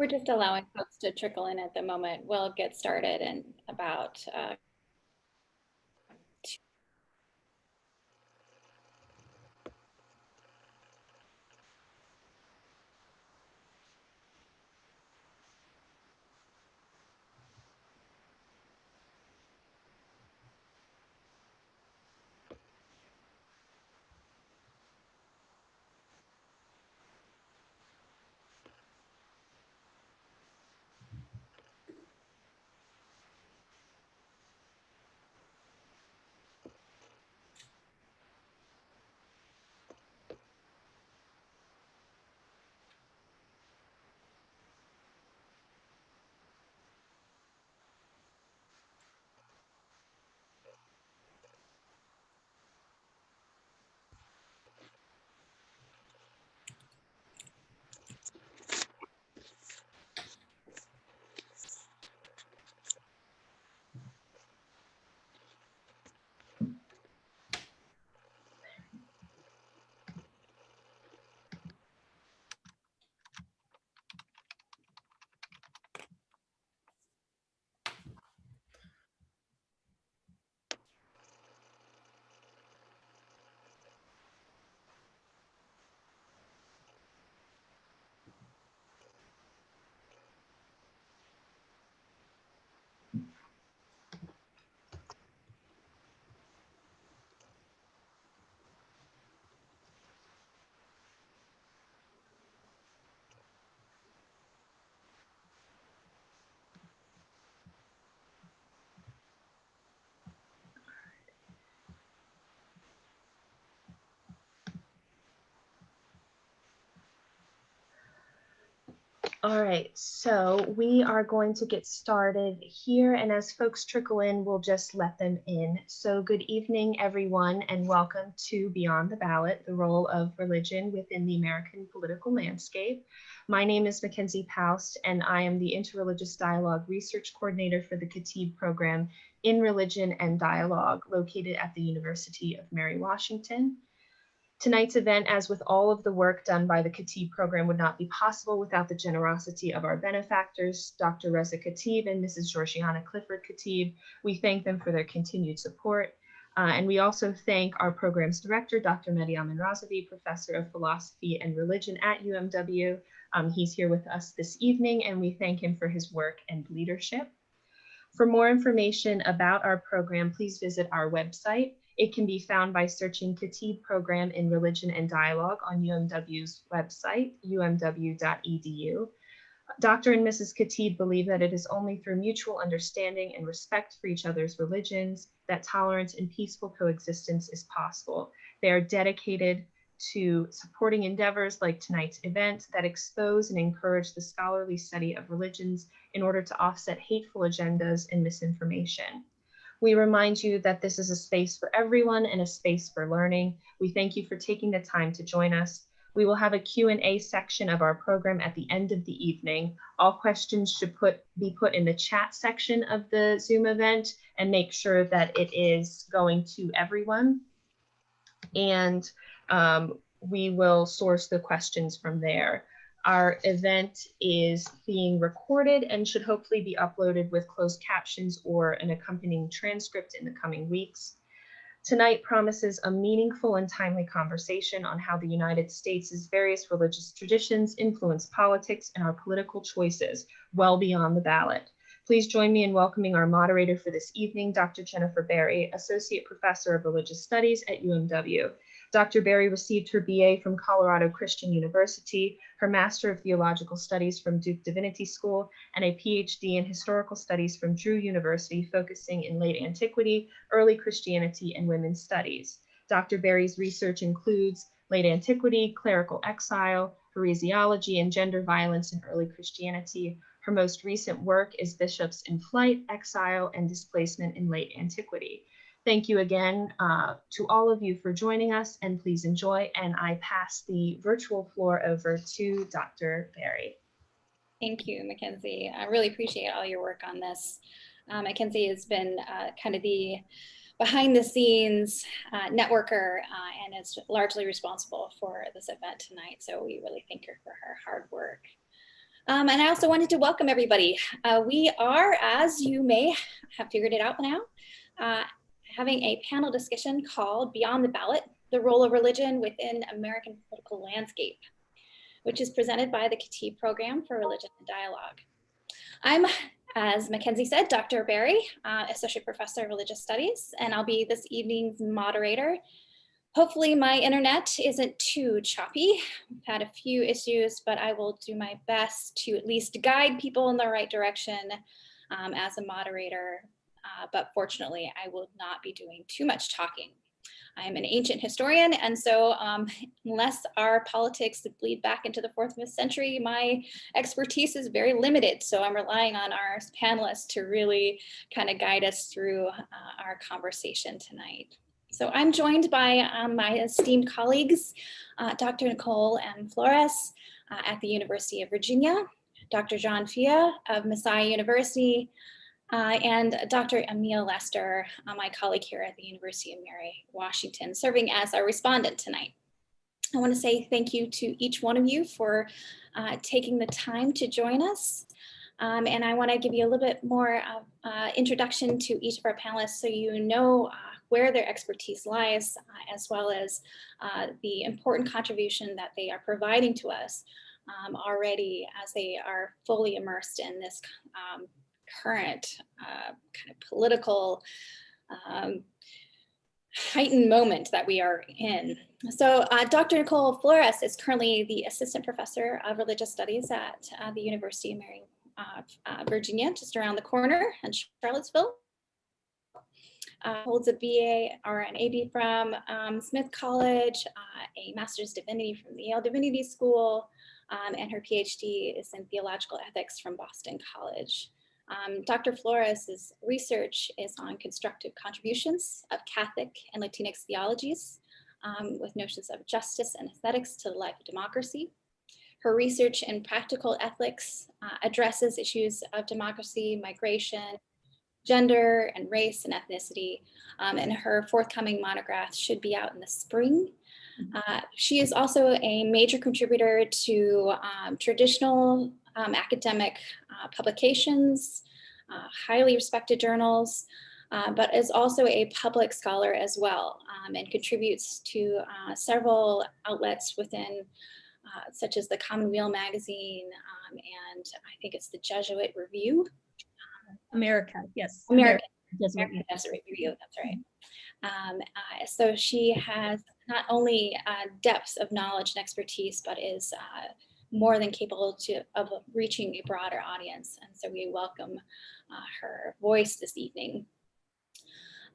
We're just allowing folks to trickle in at the moment. We'll get started in about All right, so we are going to get started here, and as folks trickle in, we'll just let them in. So good evening, everyone, and welcome to Beyond the Ballot, the role of religion within the American political landscape. My name is Mackenzie Paust, and I am the Interreligious Dialogue Research Coordinator for the Khatib Program in Religion and Dialogue, located at the University of Mary Washington. Tonight's event, as with all of the work done by the Khatib program, would not be possible without the generosity of our benefactors, Dr. Reza Khatib and Mrs. Georgiana Clifford Khatib. We thank them for their continued support. And we also thank our program's director, Dr. Mehdi Amin-Razavi, Professor of Philosophy and Religion at UMW. He's here with us this evening, and we thank him for his work and leadership. For more information about our program, please visit our website. It can be found by searching Khatib Program in Religion and Dialogue on UMW's website, umw.edu. Dr. and Mrs. Khatib believe that it is only through mutual understanding and respect for each other's religions that tolerance and peaceful coexistence is possible. They are dedicated to supporting endeavors like tonight's event that expose and encourage the scholarly study of religions in order to offset hateful agendas and misinformation. We remind you that this is a space for everyone and a space for learning. We thank you for taking the time to join us. We will have a Q&A section of our program at the end of the evening. All questions should be put in the chat section of the Zoom event, and make sure that it is going to everyone. And we will source the questions from there. Our event is being recorded and should hopefully be uploaded with closed captions or an accompanying transcript in the coming weeks. Tonight promises a meaningful and timely conversation on how the United States' various religious traditions influence politics and our political choices well beyond the ballot. Please join me in welcoming our moderator for this evening, Dr. Jennifer Berry, Associate Professor of Religious Studies at UMW. Dr. Berry received her BA from Colorado Christian University, her Master of Theological Studies from Duke Divinity School, and a PhD in Historical Studies from Drew University, focusing in late antiquity, early Christianity, and women's studies. Dr. Berry's research includes late antiquity, clerical exile, heresiology, and gender violence in early Christianity. Her most recent work is Bishops in Flight, Exile, and Displacement in Late Antiquity. Thank you again to all of you for joining us, and please enjoy. And I pass the virtual floor over to Dr. Berry. Thank you, Mackenzie. I really appreciate all your work on this. Mackenzie has been kind of the behind the scenes networker and is largely responsible for this event tonight. So we really thank her for her hard work. And I also wanted to welcome everybody. We are, as you may have figured it out now, having a panel discussion called Beyond the Ballot, the Role of Religion Within American Political Landscape, which is presented by the CATI Program for Religion and Dialogue. I'm, as Mackenzie said, Dr. Barry, Associate Professor of Religious Studies, and I'll be this evening's moderator. Hopefully my internet isn't too choppy. We've had a few issues, but I will do my best to at least guide people in the right direction as a moderator. But fortunately, I will not be doing too much talking. I am an ancient historian, and so unless our politics bleed back into the 4th and 5th century, my expertise is very limited. So I'm relying on our panelists to really kind of guide us through our conversation tonight. So I'm joined by my esteemed colleagues, Dr. Nicole M. Flores at the University of Virginia, Dr. John Fia of Messiah University, and Dr. Emil Lester, my colleague here at the University of Mary, Washington, serving as our respondent tonight. I want to say thank you to each one of you for taking the time to join us. And I want to give you a little bit more introduction to each of our panelists so you know where their expertise lies, as well as the important contribution that they are providing to us already as they are fully immersed in this current kind of political heightened moment that we are in. So Dr. Nicole Flores is currently the Assistant Professor of Religious Studies at the University of Mary, Virginia, just around the corner in Charlottesville. Holds a BA or an AB from Smith College, a Master's Divinity from the Yale Divinity School, and her PhD is in Theological Ethics from Boston College. Dr. Flores' research is on constructive contributions of Catholic and Latinx theologies with notions of justice and aesthetics to the life of democracy. Her research in practical ethics addresses issues of democracy, migration, gender, and race and ethnicity. And her forthcoming monograph should be out in the spring. She is also a major contributor to traditional academic publications, highly respected journals, but is also a public scholar as well, and contributes to several outlets within, such as the Commonweal magazine, and I think it's the Jesuit Review. America, yes. American Jesuit Review, that's right. So she has not only depths of knowledge and expertise, but is more than capable of reaching a broader audience. And so we welcome her voice this evening.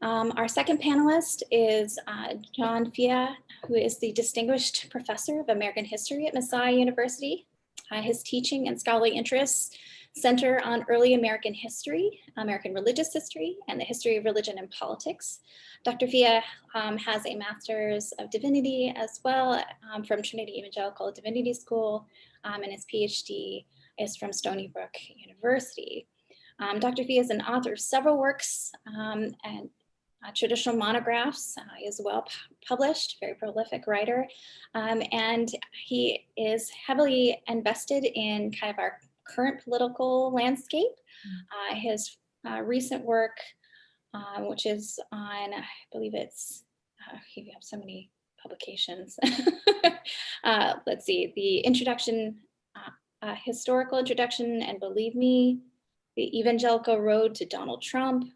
Our second panelist is John Fia, who is the Distinguished Professor of American History at Messiah University. His teaching and scholarly interests center on early American history, American religious history, and the history of religion and politics. Dr. Fia has a Master's of Divinity as well from Trinity Evangelical Divinity School, and his PhD is from Stony Brook University. Dr. Fia is an author of several works and traditional monographs. He is well published, very prolific writer, and he is heavily invested in kind of our current political landscape. His recent work, which is on, I believe it's, you have so many publications. Let's see, the introduction, historical introduction, and Believe Me, the Evangelical Road to Donald Trump,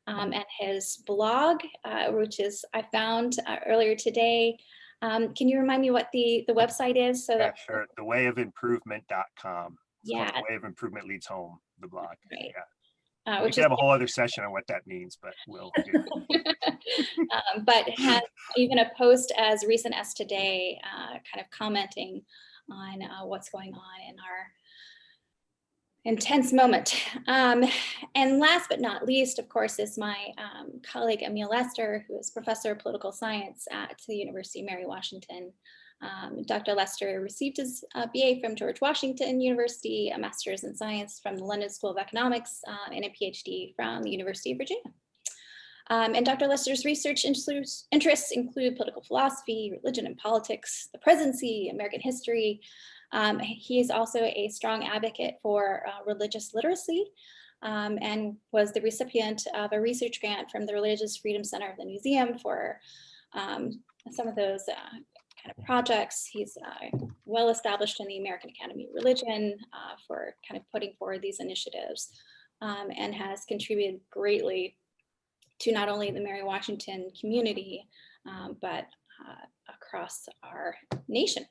and his blog, which is, I found earlier today. Can you remind me what the website is? So yeah, sure. ThewayofImprovement.com. Yeah. The Way of Improvement Leads Home, the blog. Right. Yeah. We could have a whole other session on what that means, but we'll do. But has even a post as recent as today, kind of commenting on what's going on in our intense moment. And last but not least, of course, is my colleague Emil Lester, who is Professor of Political Science at the University of Mary, Washington. Dr. Lester received his BA from George Washington University, a Master's in Science from the London School of Economics, and a PhD from the University of Virginia. And Dr. Lester's research interests include political philosophy, religion and politics, the presidency, American history, He is also a strong advocate for religious literacy, and was the recipient of a research grant from the Religious Freedom Center of the Museum for some of those kind of projects. He's well established in the American Academy of Religion for kind of putting forward these initiatives, and has contributed greatly to not only the Mary Washington community, but across our nation.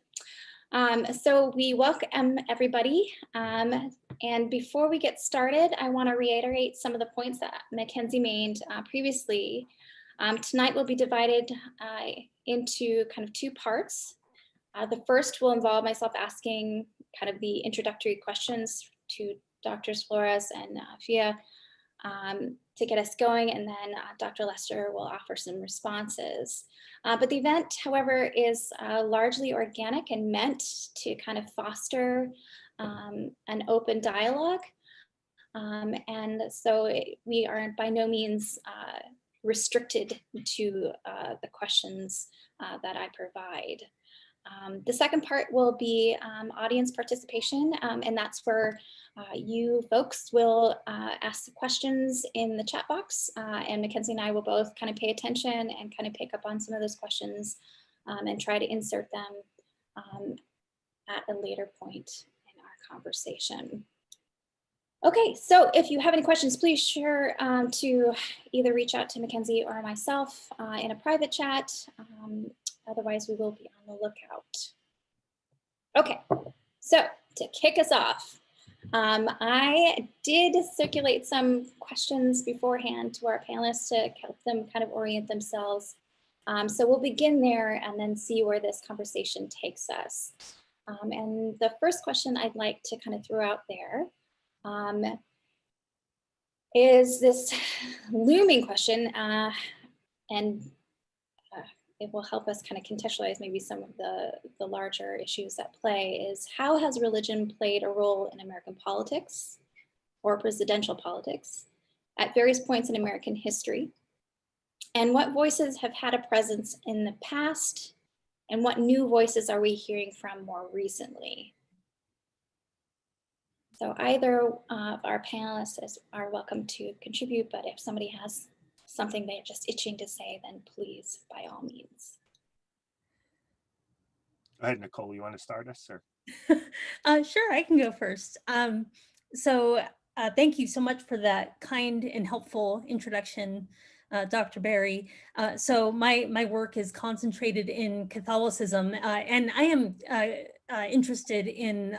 So we welcome everybody. And before we get started, I want to reiterate some of the points that Mackenzie made previously. Tonight will be divided into kind of two parts. The first will involve myself asking kind of the introductory questions to Drs. Flores and Fia to get us going, and then Dr. Lester will offer some responses. But the event, however, is largely organic and meant to kind of foster an open dialogue. And so we are by no means restricted to the questions that I provide. The second part will be audience participation, and that's where you folks will ask the questions in the chat box, and Mackenzie and I will both kind of pay attention and kind of pick up on some of those questions and try to insert them at a later point in our conversation. Okay, so if you have any questions, please sure to either reach out to Mackenzie or myself in a private chat. Otherwise, we will be on the lookout. Okay, so to kick us off, I did circulate some questions beforehand to our panelists to help them kind of orient themselves. So we'll begin there and then see where this conversation takes us. And the first question I'd like to kind of throw out there is this looming question, and it will help us kind of contextualize maybe some of the larger issues at play, is how has religion played a role in American politics or presidential politics at various points in American history? And what voices have had a presence in the past? And what new voices are we hearing from more recently? So either of our panelists are welcome to contribute, but if somebody has something they're just itching to say, then please, by all means. Go ahead, Nicole, you want to start us? Or? Sure, I can go first. Thank you so much for that kind and helpful introduction, Dr. Berry. So my work is concentrated in Catholicism, and I am interested in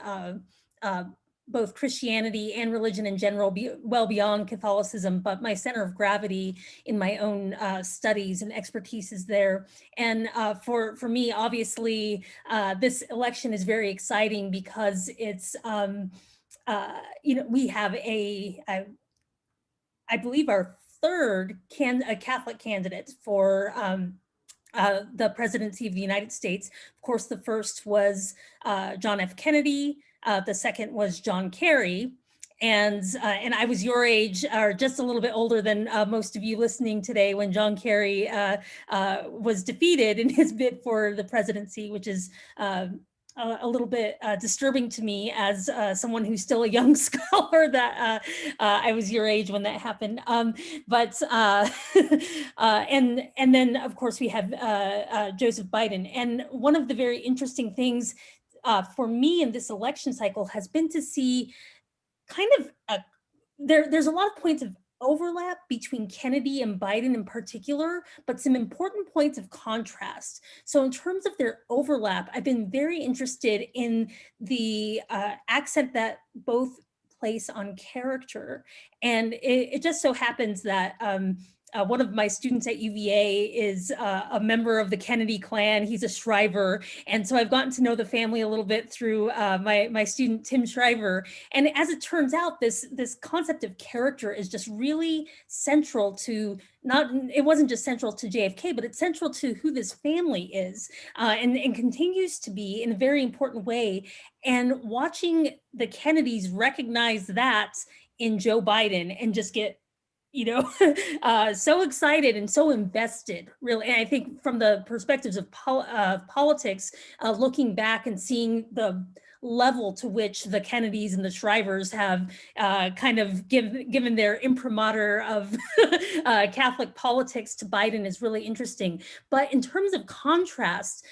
both Christianity and religion in general, well beyond Catholicism, but my center of gravity in my own studies and expertise is there. And for me, obviously, this election is very exciting because it's, we have I believe our third Catholic candidate for the presidency of the United States. Of course, the first was John F. Kennedy. The second was John Kerry, and I was your age, or just a little bit older than most of you listening today, when John Kerry was defeated in his bid for the presidency, which is a little bit disturbing to me as someone who's still a young scholar, that I was your age when that happened. And then of course we have Joseph Biden. And one of the very interesting things for me in this election cycle has been to see kind of there's a lot of points of overlap between Kennedy and Biden in particular, but some important points of contrast. So in terms of their overlap, I've been very interested in the accent that both place on character. And it just so happens that one of my students at UVA is a member of the Kennedy clan. He's a Shriver. And so I've gotten to know the family a little bit through my student, Tim Shriver. And as it turns out, this concept of character is just really central to, it wasn't just central to JFK, but it's central to who this family is, and continues to be in a very important way. And watching the Kennedys recognize that in Joe Biden and just get so excited and so invested, really. And I think from the perspectives of politics, looking back and seeing the level to which the Kennedys and the Shrivers have kind of given their imprimatur of Catholic politics to Biden is really interesting. But in terms of contrast,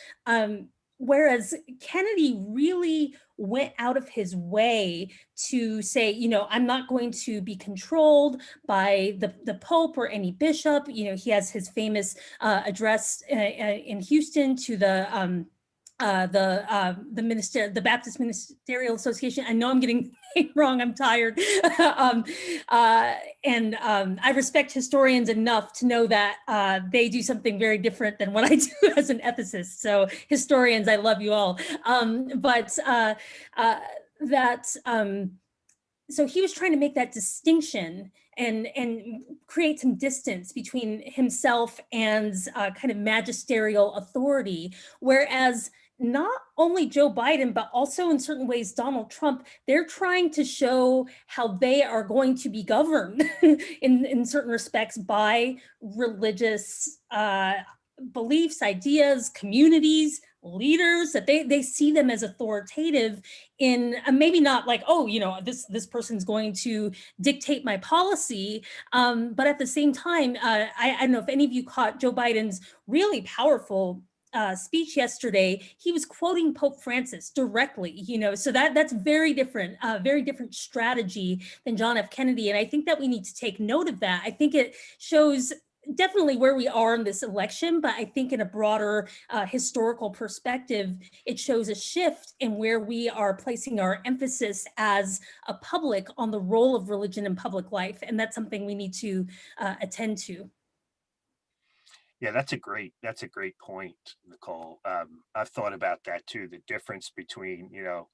whereas Kennedy really went out of his way to say, I'm not going to be controlled by the Pope or any bishop. He has his famous address in Houston to the Baptist Ministerial Association. I know I'm getting it wrong. I'm tired. And I respect historians enough to know that they do something very different than what I do as an ethicist. So historians, I love you all. So he was trying to make that distinction and create some distance between himself and kind of magisterial authority, whereas not only Joe Biden, but also in certain ways Donald Trump, they're trying to show how they are going to be governed in certain respects by religious beliefs, ideas, communities, leaders, that they see them as authoritative in maybe not like, this person's going to dictate my policy, but at the same time, I don't know if any of you caught Joe Biden's really powerful speech yesterday. He was quoting Pope Francis directly, so that's very different strategy than John F. Kennedy. And I think that we need to take note of that. I think it shows definitely where we are in this election, but I think in a broader historical perspective, it shows a shift in where we are placing our emphasis as a public on the role of religion in public life. And that's something we need to attend to. Yeah, that's a great point, Nicole. I've thought about that too. The difference between,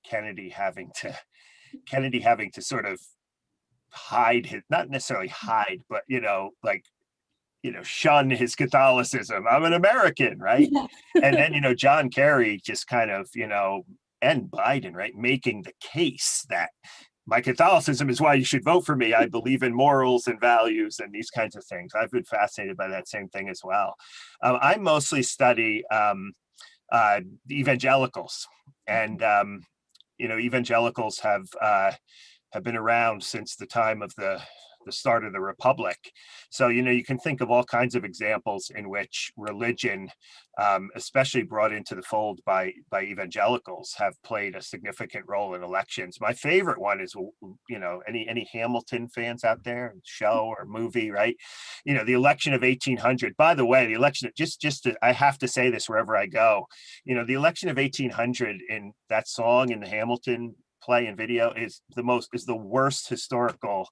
Kennedy having to sort of hide his, not necessarily hide, but, shun his Catholicism. I'm an American, right? Yeah. And then, John Kerry just kind of, and Biden, right, making the case that my Catholicism is why you should vote for me. I believe in morals and values and these kinds of things. I've been fascinated by that same thing as well. I mostly study the evangelicals, and evangelicals have been around since the time of the start of the Republic. So, you can think of all kinds of examples in which religion, especially brought into the fold by evangelicals, have played a significant role in elections. My favorite one is, any Hamilton fans out there, show or movie, right? The election of 1800. By the way, the election, I have to say this wherever I go, the election of 1800 in that song in the Hamilton play and video is the worst historical.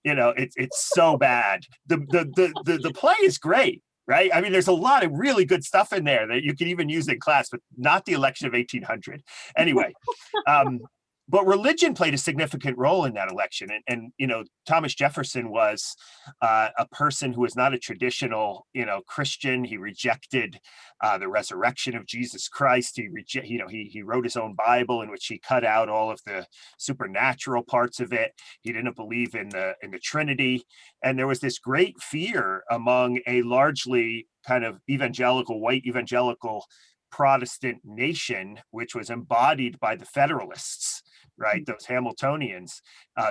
It's so bad. The play is great, right? I mean, there's a lot of really good stuff in there that you can even use in class, but not the election of 1800. Anyway, but religion played a significant role in that election. And Thomas Jefferson was a person who was not a traditional, Christian. He rejected the resurrection of Jesus Christ. He wrote his own Bible in which he cut out all of the supernatural parts of it. He didn't believe in the Trinity. And there was this great fear among a largely kind of white evangelical Protestant nation, which was embodied by the Federalists, right? Those Hamiltonians,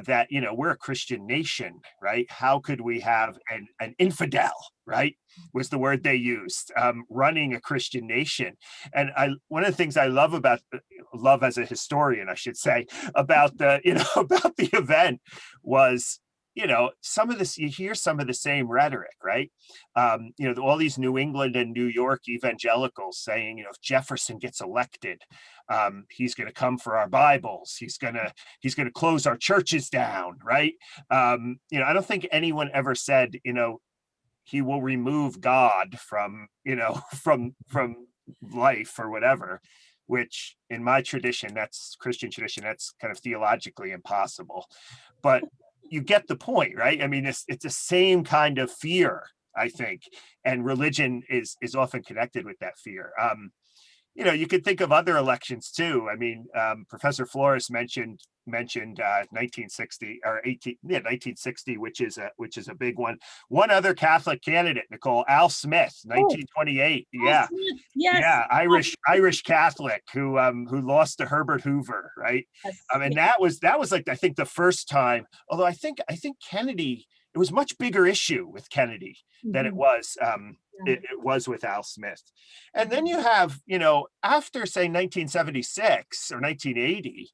that, we're a Christian nation, right? How could we have an infidel, right? Was the word they used, running a Christian nation. And one of the things I love as a historian, I should say, about the event was, some of this, you hear some of the same rhetoric, right? All these New England and New York evangelicals saying, if Jefferson gets elected, he's going to come for our Bibles. He's going to close our churches down, right? I don't think anyone ever said, he will remove God from life or whatever, which in my tradition, that's Christian tradition, that's kind of theologically impossible. But you get the point, right? I mean, it's the same kind of fear, I think, and religion is often connected with that fear. you could think of other elections too. I mean, Professor Flores mentioned 1960 or 1960, which is a big one. One other Catholic candidate, Nicole, Al Smith, 1928. Yeah, yes, yeah, Irish Catholic who lost to Herbert Hoover, right? yes. And that was like, I think, the first time. Although I think Kennedy, it was a much bigger issue with Kennedy than it was it was with Al Smith. And then you have, after say 1976 or 1980,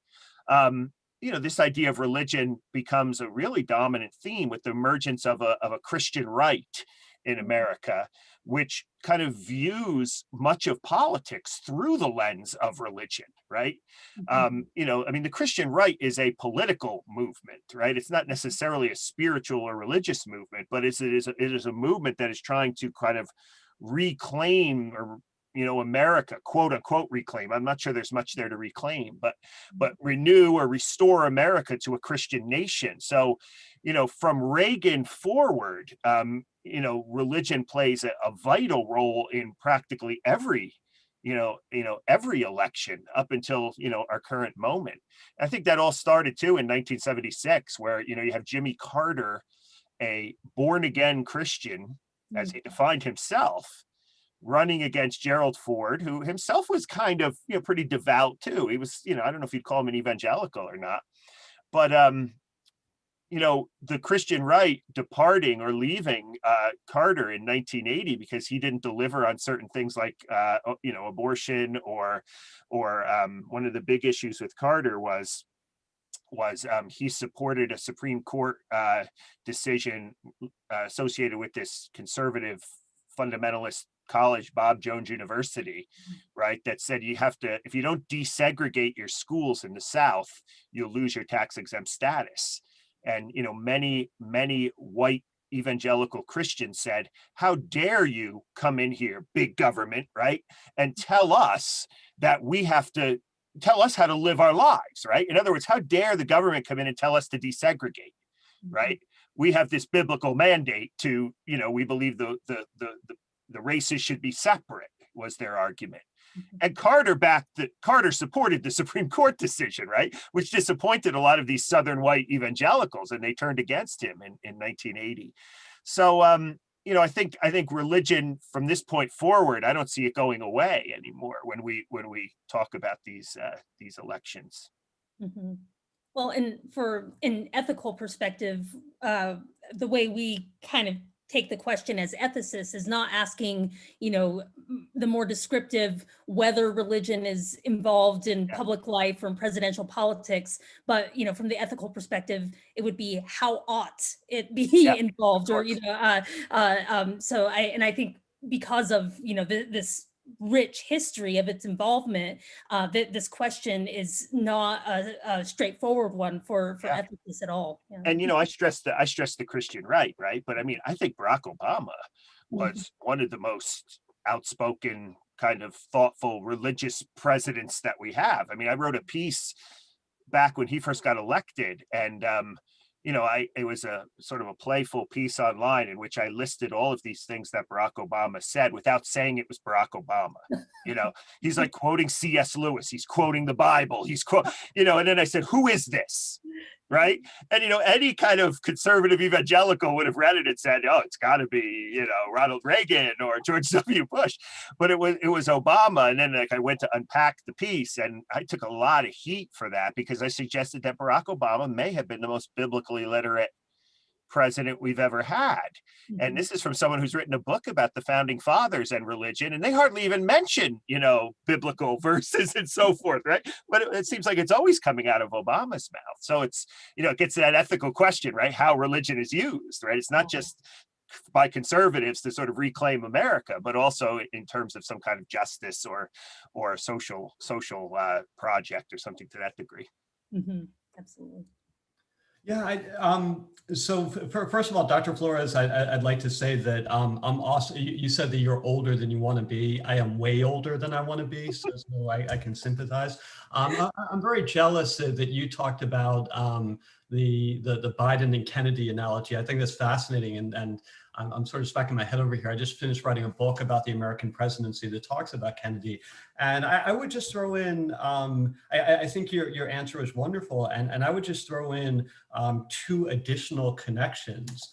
this idea of religion becomes a really dominant theme with the emergence of a Christian right in America, which kind of views much of politics through the lens of religion, right? I mean, the Christian right is a political movement, right? It's not necessarily a spiritual or religious movement, but it is a movement that is trying to kind of reclaim, or America, quote unquote, reclaim. I'm not sure there's much there to reclaim, but renew or restore America to a Christian nation. So, from Reagan forward, religion plays a vital role in practically every every election up until our current moment. I think that all started too in 1976, where you have Jimmy Carter, a born-again Christian, as he defined himself, running against Gerald Ford, who himself was kind of pretty devout too. He was, I don't know if you'd call him an evangelical or not, but the Christian right departing or leaving Carter in 1980 because he didn't deliver on certain things like abortion, or one of the big issues with Carter was he supported a Supreme Court decision associated with this conservative fundamentalist college, Bob Jones University, right, that said you have to, if you don't desegregate your schools in the South, you'll lose your tax exempt status. And many white evangelical Christians said, how dare you come in here, big government, right, and tell us that we have to tell us how to live our lives, right? In other words, how dare the government come in and tell us to desegregate, right? We have this biblical mandate to, we believe the races should be separate, was their argument. And Carter supported the Supreme Court decision, right, which disappointed a lot of these Southern white evangelicals, and they turned against him in 1980. So, I think religion from this point forward, I don't see it going away anymore when we talk about these elections. Well, and for an ethical perspective, the way we kind of take the question as ethicists is not asking, the more descriptive whether religion is involved in public life or in presidential politics, but from the ethical perspective, it would be how ought it be involved, or so I think because of this rich history of its involvement, that this question is not a straightforward one for ethicists at all. And I stress the Christian right, but I mean, I think Barack Obama was one of the most outspoken, kind of thoughtful, religious presidents that we have. I mean, I wrote a piece back when he first got elected, and it was a sort of a playful piece online in which I listed all of these things that Barack Obama said without saying it was Barack Obama. He's like quoting C.S. Lewis, he's quoting the Bible, and then I said, who is this? Right. And, any kind of conservative evangelical would have read it and said, oh, it's got to be, Ronald Reagan or George W. Bush. But it was Obama. And then I went to unpack the piece, and I took a lot of heat for that because I suggested that Barack Obama may have been the most biblically literate president we've ever had. And this is from someone who's written a book about the founding fathers and religion, and they hardly even mention biblical verses and so forth, right? But it seems like it's always coming out of Obama's mouth. So it's it gets to that ethical question, right? How religion is used, right? It's not just by conservatives to sort of reclaim America, but also in terms of some kind of justice or a social project or something to that degree. Absolutely. Yeah. So first of all, Dr. Flores, I'd like to say that I'm also, you said that you're older than you want to be. I am way older than I want to be, so I can sympathize. I'm very jealous that you talked about the Biden and Kennedy analogy. I think that's fascinating, and I'm sort of smacking my head over here. I just finished writing a book about the American presidency that talks about Kennedy. And I would just throw in, I think your answer is wonderful. And I would just throw in 2 additional connections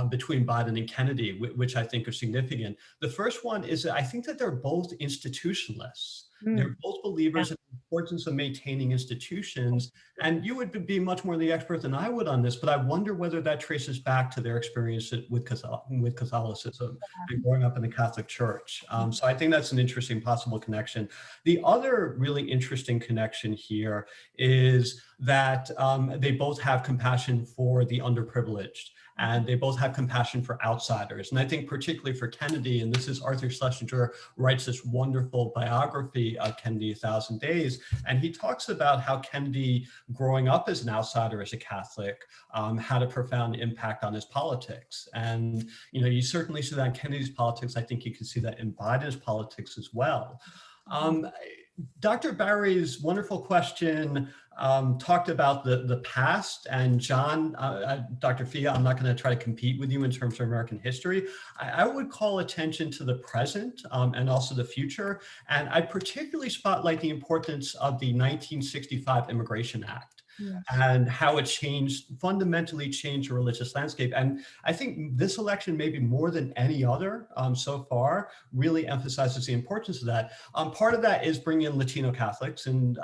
between Biden and Kennedy, which I think are significant. The first one is that I think that they're both institutionalists. They're both believers in the importance of maintaining institutions. And you would be much more the expert than I would on this, but I wonder whether that traces back to their experience with Catholicism and growing up in the Catholic Church. So I think that's an interesting possible connection. The other really interesting connection here is that they both have compassion for the underprivileged. And they both have compassion for outsiders. And I think particularly for Kennedy, and this is Arthur Schlesinger writes this wonderful biography of Kennedy, 1,000 Days. And he talks about how Kennedy, growing up as an outsider, as a Catholic, had a profound impact on his politics. And, you certainly see that in Kennedy's politics. I think you can see that in Biden's politics as well. Dr. Barry's wonderful question talked about the past, and John, Dr. Fia, I'm not going to try to compete with you in terms of American history. I would call attention to the present and also the future, and I'd particularly spotlight the importance of the 1965 Immigration Act. Yes. And how it fundamentally changed the religious landscape. And I think this election, maybe more than any other so far, really emphasizes the importance of that. Part of that is bringing in Latino Catholics, and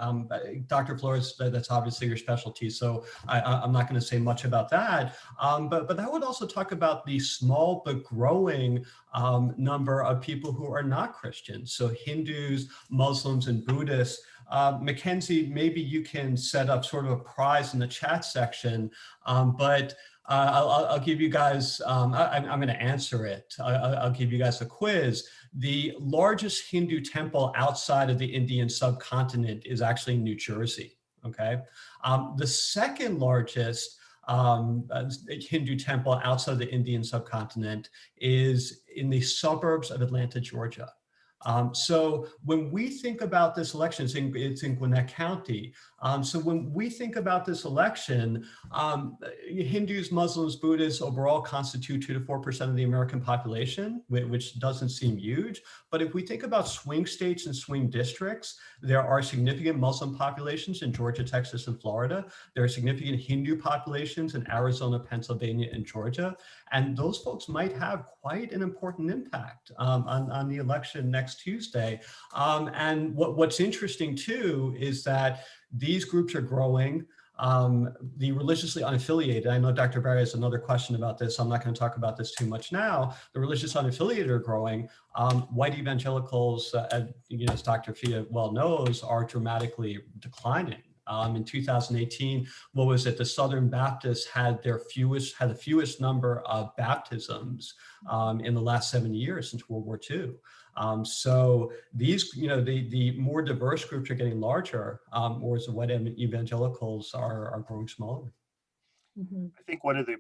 Dr. Flores, that's obviously your specialty, so I'm not going to say much about that. But I would also talk about the small but growing number of people who are not Christians, so Hindus, Muslims, and Buddhists. Mackenzie, maybe you can set up sort of a prize in the chat section, but I'll give you guys, I'm going to answer it. I'll give you guys a quiz. The largest Hindu temple outside of the Indian subcontinent is actually in New Jersey, okay? The second largest Hindu temple outside the Indian subcontinent is in the suburbs of Atlanta, Georgia. So when we think about this election, it's in Gwinnett County. So when we think about this election, Hindus, Muslims, Buddhists overall constitute 2 to 4% of the American population, which doesn't seem huge. But if we think about swing states and swing districts, there are significant Muslim populations in Georgia, Texas, and Florida. There are significant Hindu populations in Arizona, Pennsylvania, and Georgia. And those folks might have quite an important impact on the election next Tuesday. And what's interesting too is that these groups are growing. The religiously unaffiliated, I know Dr. Barry has another question about this, so I'm not going to talk about this too much now. The religious unaffiliated are growing. White evangelicals, as Dr. Fia well knows, are dramatically declining. In 2018, what was it? The Southern Baptists had the fewest number of baptisms in the last 7 years since World War II. So these, the more diverse groups are getting larger, whereas the white evangelicals are growing smaller. Mm-hmm. I think one of the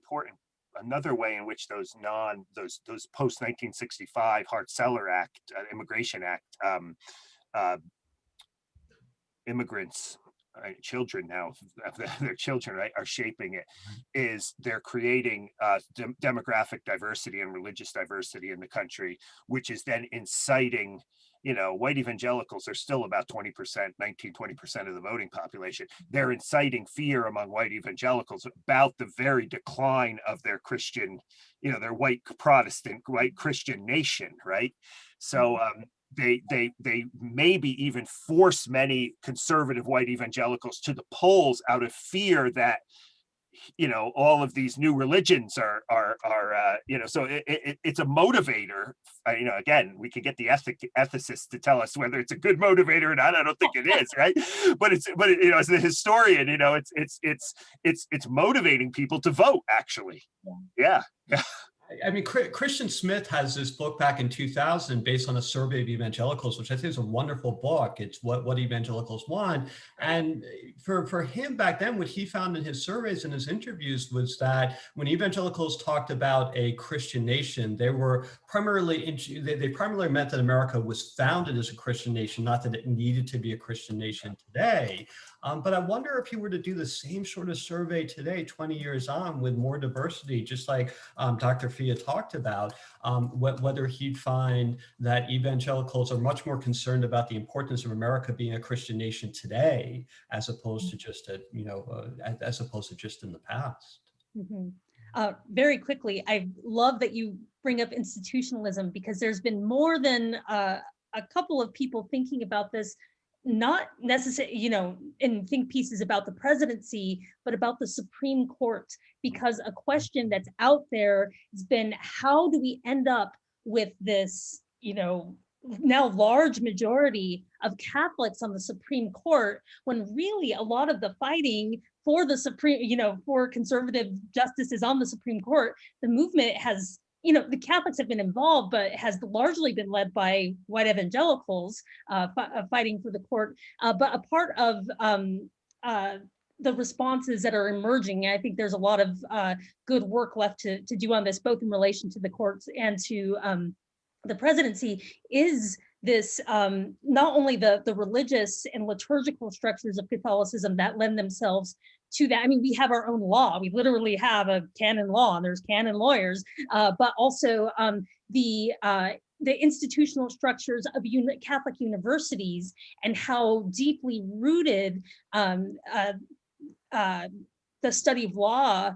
another way in which those post 1965 Hart-Celler Act, Immigration Act, immigrants, children now, their children, right, are shaping it, is they're creating demographic diversity and religious diversity in the country, which is then inciting, white evangelicals are still about 20%, 20% of the voting population. They're inciting fear among white evangelicals about the very decline of their Christian, their white Protestant, white Christian nation, right? So they maybe even force many conservative white evangelicals to the polls out of fear that all of these new religions are so it's a motivator. Again, we could get the ethicists to tell us whether it's a good motivator or not. I don't think it is, right? But as a historian, it's motivating people to vote, actually. Yeah. I mean, Christian Smith has this book back in 2000 based on a survey of evangelicals, which I think is a wonderful book. It's what evangelicals want. And for him back then, what he found in his surveys and his interviews was that when evangelicals talked about a Christian nation, they were primarily meant that America was founded as a Christian nation, not that it needed to be a Christian nation today. But I wonder if you were to do the same sort of survey today, 20 years on, with more diversity, just like Dr. Fia talked about, whether he'd find that evangelicals are much more concerned about the importance of America being a Christian nation today, as opposed to just as opposed to just in the past. Mm-hmm. Very quickly, I love that you bring up institutionalism, because there's been more than a couple of people thinking about this, not necessarily, in think pieces about the presidency, but about the Supreme Court, because a question that's out there has been, how do we end up with this, now large majority of Catholics on the Supreme Court, when really a lot of the fighting for the Supreme, for conservative justices on the Supreme Court, the movement has, the Catholics have been involved, but has largely been led by white evangelicals fighting for the court. But a part of the responses that are emerging, I think there's a lot of good work left to do on this, both in relation to the courts and to the presidency, is this not only the religious and liturgical structures of Catholicism that lend themselves to that. I mean, we have our own law. We literally have a canon law, and there's canon lawyers, but also the institutional structures of Catholic universities, and how deeply rooted the study of law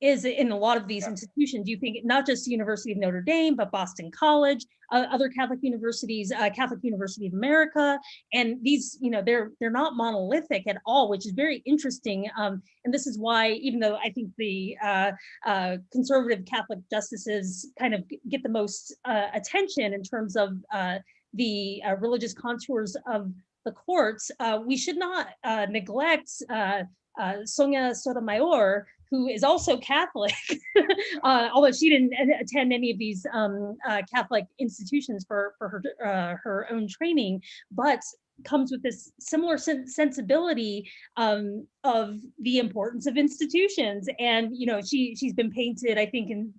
is in a lot of these institutions. You think not just the University of Notre Dame, but Boston College, other Catholic universities, Catholic University of America, and these, they're not monolithic at all, which is very interesting. And this is why, even though I think the conservative Catholic justices kind of get the most attention in terms of the religious contours of the courts, we should not neglect Sonia Sotomayor, who is also Catholic, although she didn't attend any of these Catholic institutions for her own training, but comes with this similar sensibility of the importance of institutions. And she's been painted, I think, in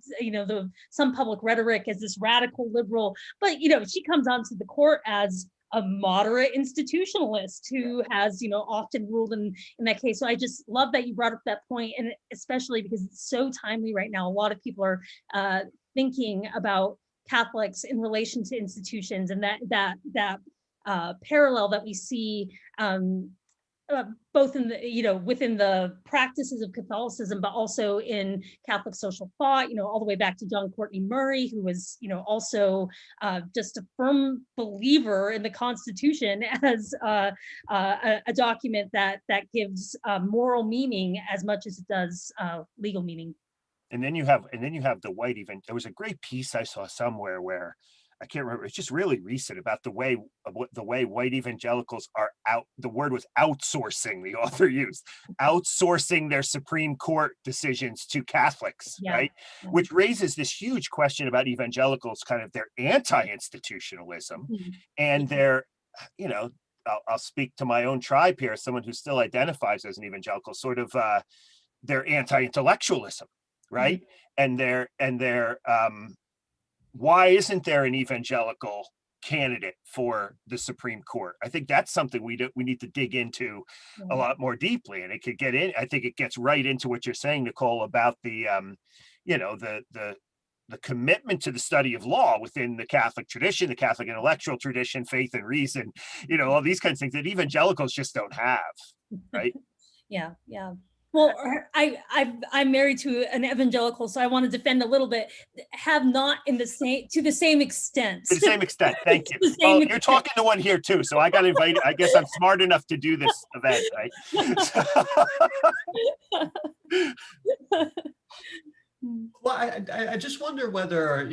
some public rhetoric as this radical liberal, but she comes onto the court as a moderate institutionalist who has, often ruled in that case. So I just love that you brought up that point, and especially because it's so timely right now. A lot of people are thinking about Catholics in relation to institutions, and that parallel that we see both in the, within the practices of Catholicism, but also in Catholic social thought, all the way back to John Courtney Murray, who was, also just a firm believer in the Constitution as a document that gives moral meaning as much as it does legal meaning. And then you have the white even. There was a great piece I saw somewhere where, I can't remember, it's just really recent, about the way white evangelicals are the word was outsourcing, the author used, outsourcing their Supreme Court decisions to Catholics, right? Yeah. Which raises this huge question about evangelicals, kind of their anti-institutionalism, and their, I'll speak to my own tribe here, someone who still identifies as an evangelical, sort of their anti-intellectualism, right? And their why isn't there an evangelical candidate for the Supreme Court? I think that's something we need to dig into a lot more deeply, and it could get in. I think it gets right into what you're saying, Nicole, about the commitment to the study of law within the Catholic tradition, the Catholic intellectual tradition, faith and reason, all these kinds of things that evangelicals just don't have, right? Yeah. Well, I'm married to an evangelical, so I want to defend a little bit. Have not to the same extent. To the same extent, thank you. Well, you're talking to one here too, so I got invited. I guess I'm smart enough to do this event, right? Well, I just wonder whether,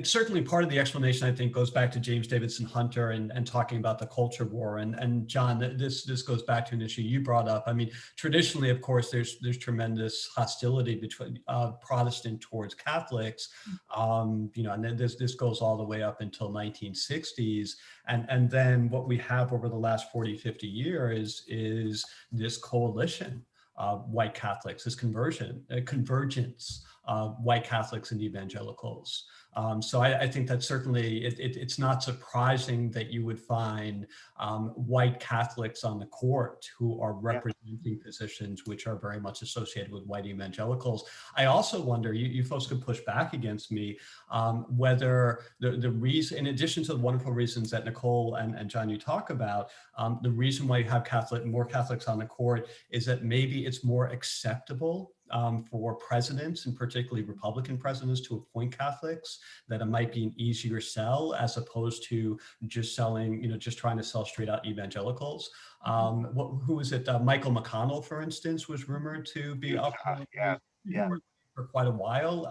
certainly part of the explanation, I think, goes back to James Davidson Hunter and talking about the culture war. And John, this goes back to an issue you brought up. I mean, traditionally, of course, there's tremendous hostility between Protestant towards Catholics, and then this goes all the way up until 1960s. And then what we have over the last 40, 50 years is this coalition white Catholics, this convergence white Catholics and evangelicals. So I think that certainly it's not surprising that you would find white Catholics on the court who are representing positions which are very much associated with white evangelicals. I also wonder, you folks could push back against me, whether the reason, in addition to the wonderful reasons that Nicole and John, you talk about, the reason why you have more Catholics on the court is that maybe it's more acceptable for presidents, and particularly Republican presidents, to appoint Catholics, that it might be an easier sell as opposed to just selling, just trying to sell straight out evangelicals. Who was it? Michael McConnell, for instance, was rumored to be up for quite a while.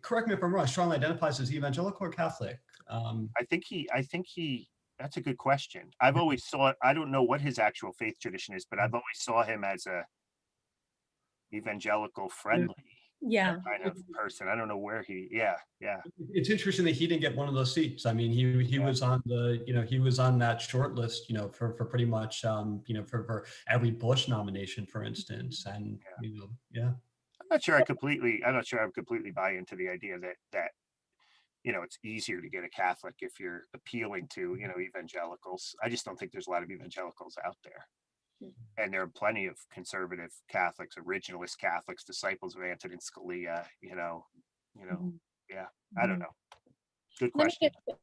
Correct me if I'm wrong, strongly identifies as evangelical or Catholic? I think he, that's a good question. I've always thought, I don't know what his actual faith tradition is, but I've always saw him as a evangelical friendly kind of person. I don't know where It's interesting that he didn't get one of those seats. I mean, he was on the, he was on that short list, for pretty much, for every Bush nomination, for instance. And, I'm not sure I completely buy into the idea that it's easier to get a Catholic if you're appealing to, evangelicals. I just don't think there's a lot of evangelicals out there. And there are plenty of conservative Catholics, originalist Catholics, disciples of Antonin Scalia, I don't know. Good question. Let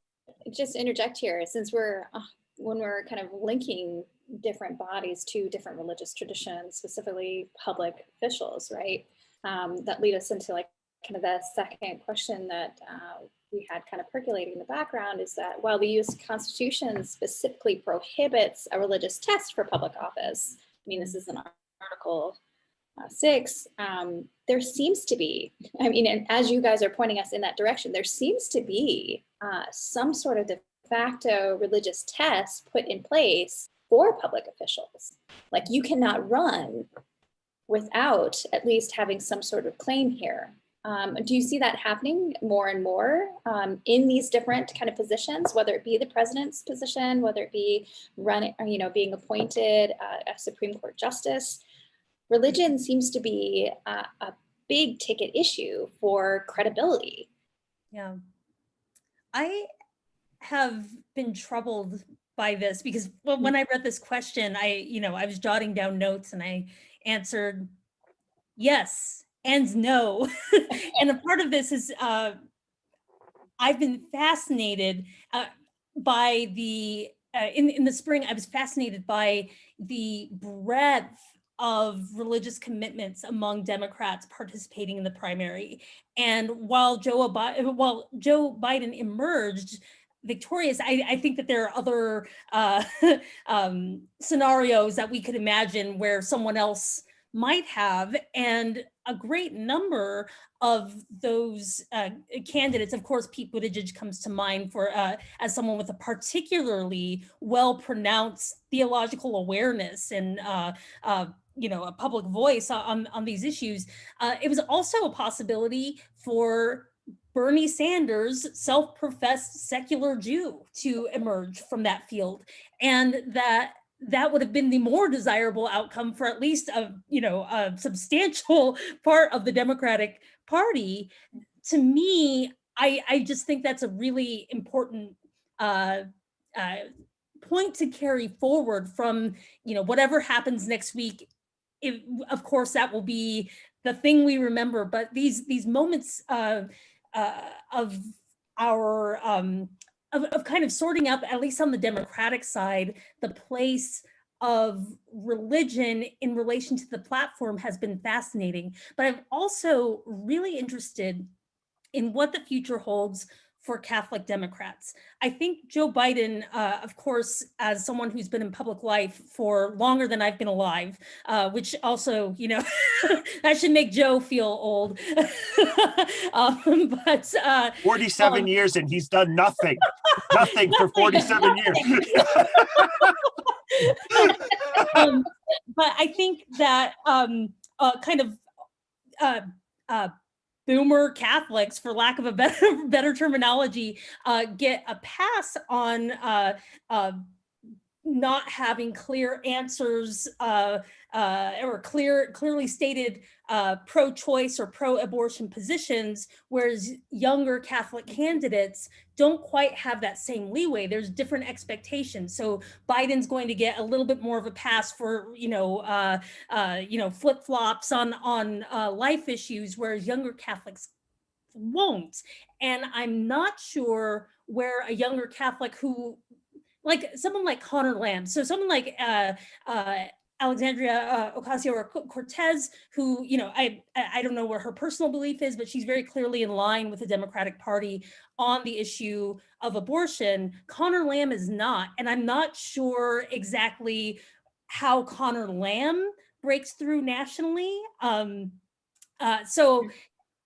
me just interject here, since when we're kind of linking different bodies to different religious traditions, specifically public officials, right? That lead us into kind of the second question that we had kind of percolating in the background, is that while the US Constitution specifically prohibits a religious test for public office, I mean, this is in Article 6, there seems to be, and as you guys are pointing us in that direction, there seems to be some sort of de facto religious test put in place for public officials. Like, you cannot run without at least having some sort of claim here. Do you see that happening more and more in these different kind of positions, whether it be the president's position, whether it be running, or, being appointed a Supreme Court justice? Religion seems to be a big ticket issue for credibility. Yeah, I have been troubled by this because when I read this question, I was jotting down notes and I answered yes and no. And a part of this is I've been fascinated by the, in the spring, I was fascinated by the breadth of religious commitments among Democrats participating in the primary. And while Joe Biden emerged victorious, I think that there are other scenarios that we could imagine where someone else might have, and a great number of those candidates, of course, Pete Buttigieg comes to mind for as someone with a particularly well-pronounced theological awareness and a public voice on these issues. It was also a possibility for Bernie Sanders, self-professed secular Jew, to emerge from that field, and that would have been the more desirable outcome for at least a substantial part of the Democratic Party. To me, I just think that's a really important point to carry forward from whatever happens next week. Of course, that will be the thing we remember. But these moments of our of kind of sorting out, at least on the Democratic side, the place of religion in relation to the platform has been fascinating. But I'm also really interested in what the future holds for Catholic Democrats. I think Joe Biden, of course, as someone who's been in public life for longer than I've been alive, which also, that should make Joe feel old. But 47 years and he's done nothing for 47 years. But I think that kind of boomer Catholics, for lack of a better terminology, get a pass on not having clear answers or clearly stated pro-choice or pro-abortion positions, whereas younger Catholic candidates don't quite have that same leeway. There's different expectations. So Biden's going to get a little bit more of a pass for flip-flops on life issues, whereas younger Catholics won't. And I'm not sure where a younger Catholic who, like someone like Connor Lamb, so someone like Alexandria Ocasio-Cortez, who, I don't know where her personal belief is, but she's very clearly in line with the Democratic Party on the issue of abortion. Connor Lamb is not, and I'm not sure exactly how Connor Lamb breaks through nationally. So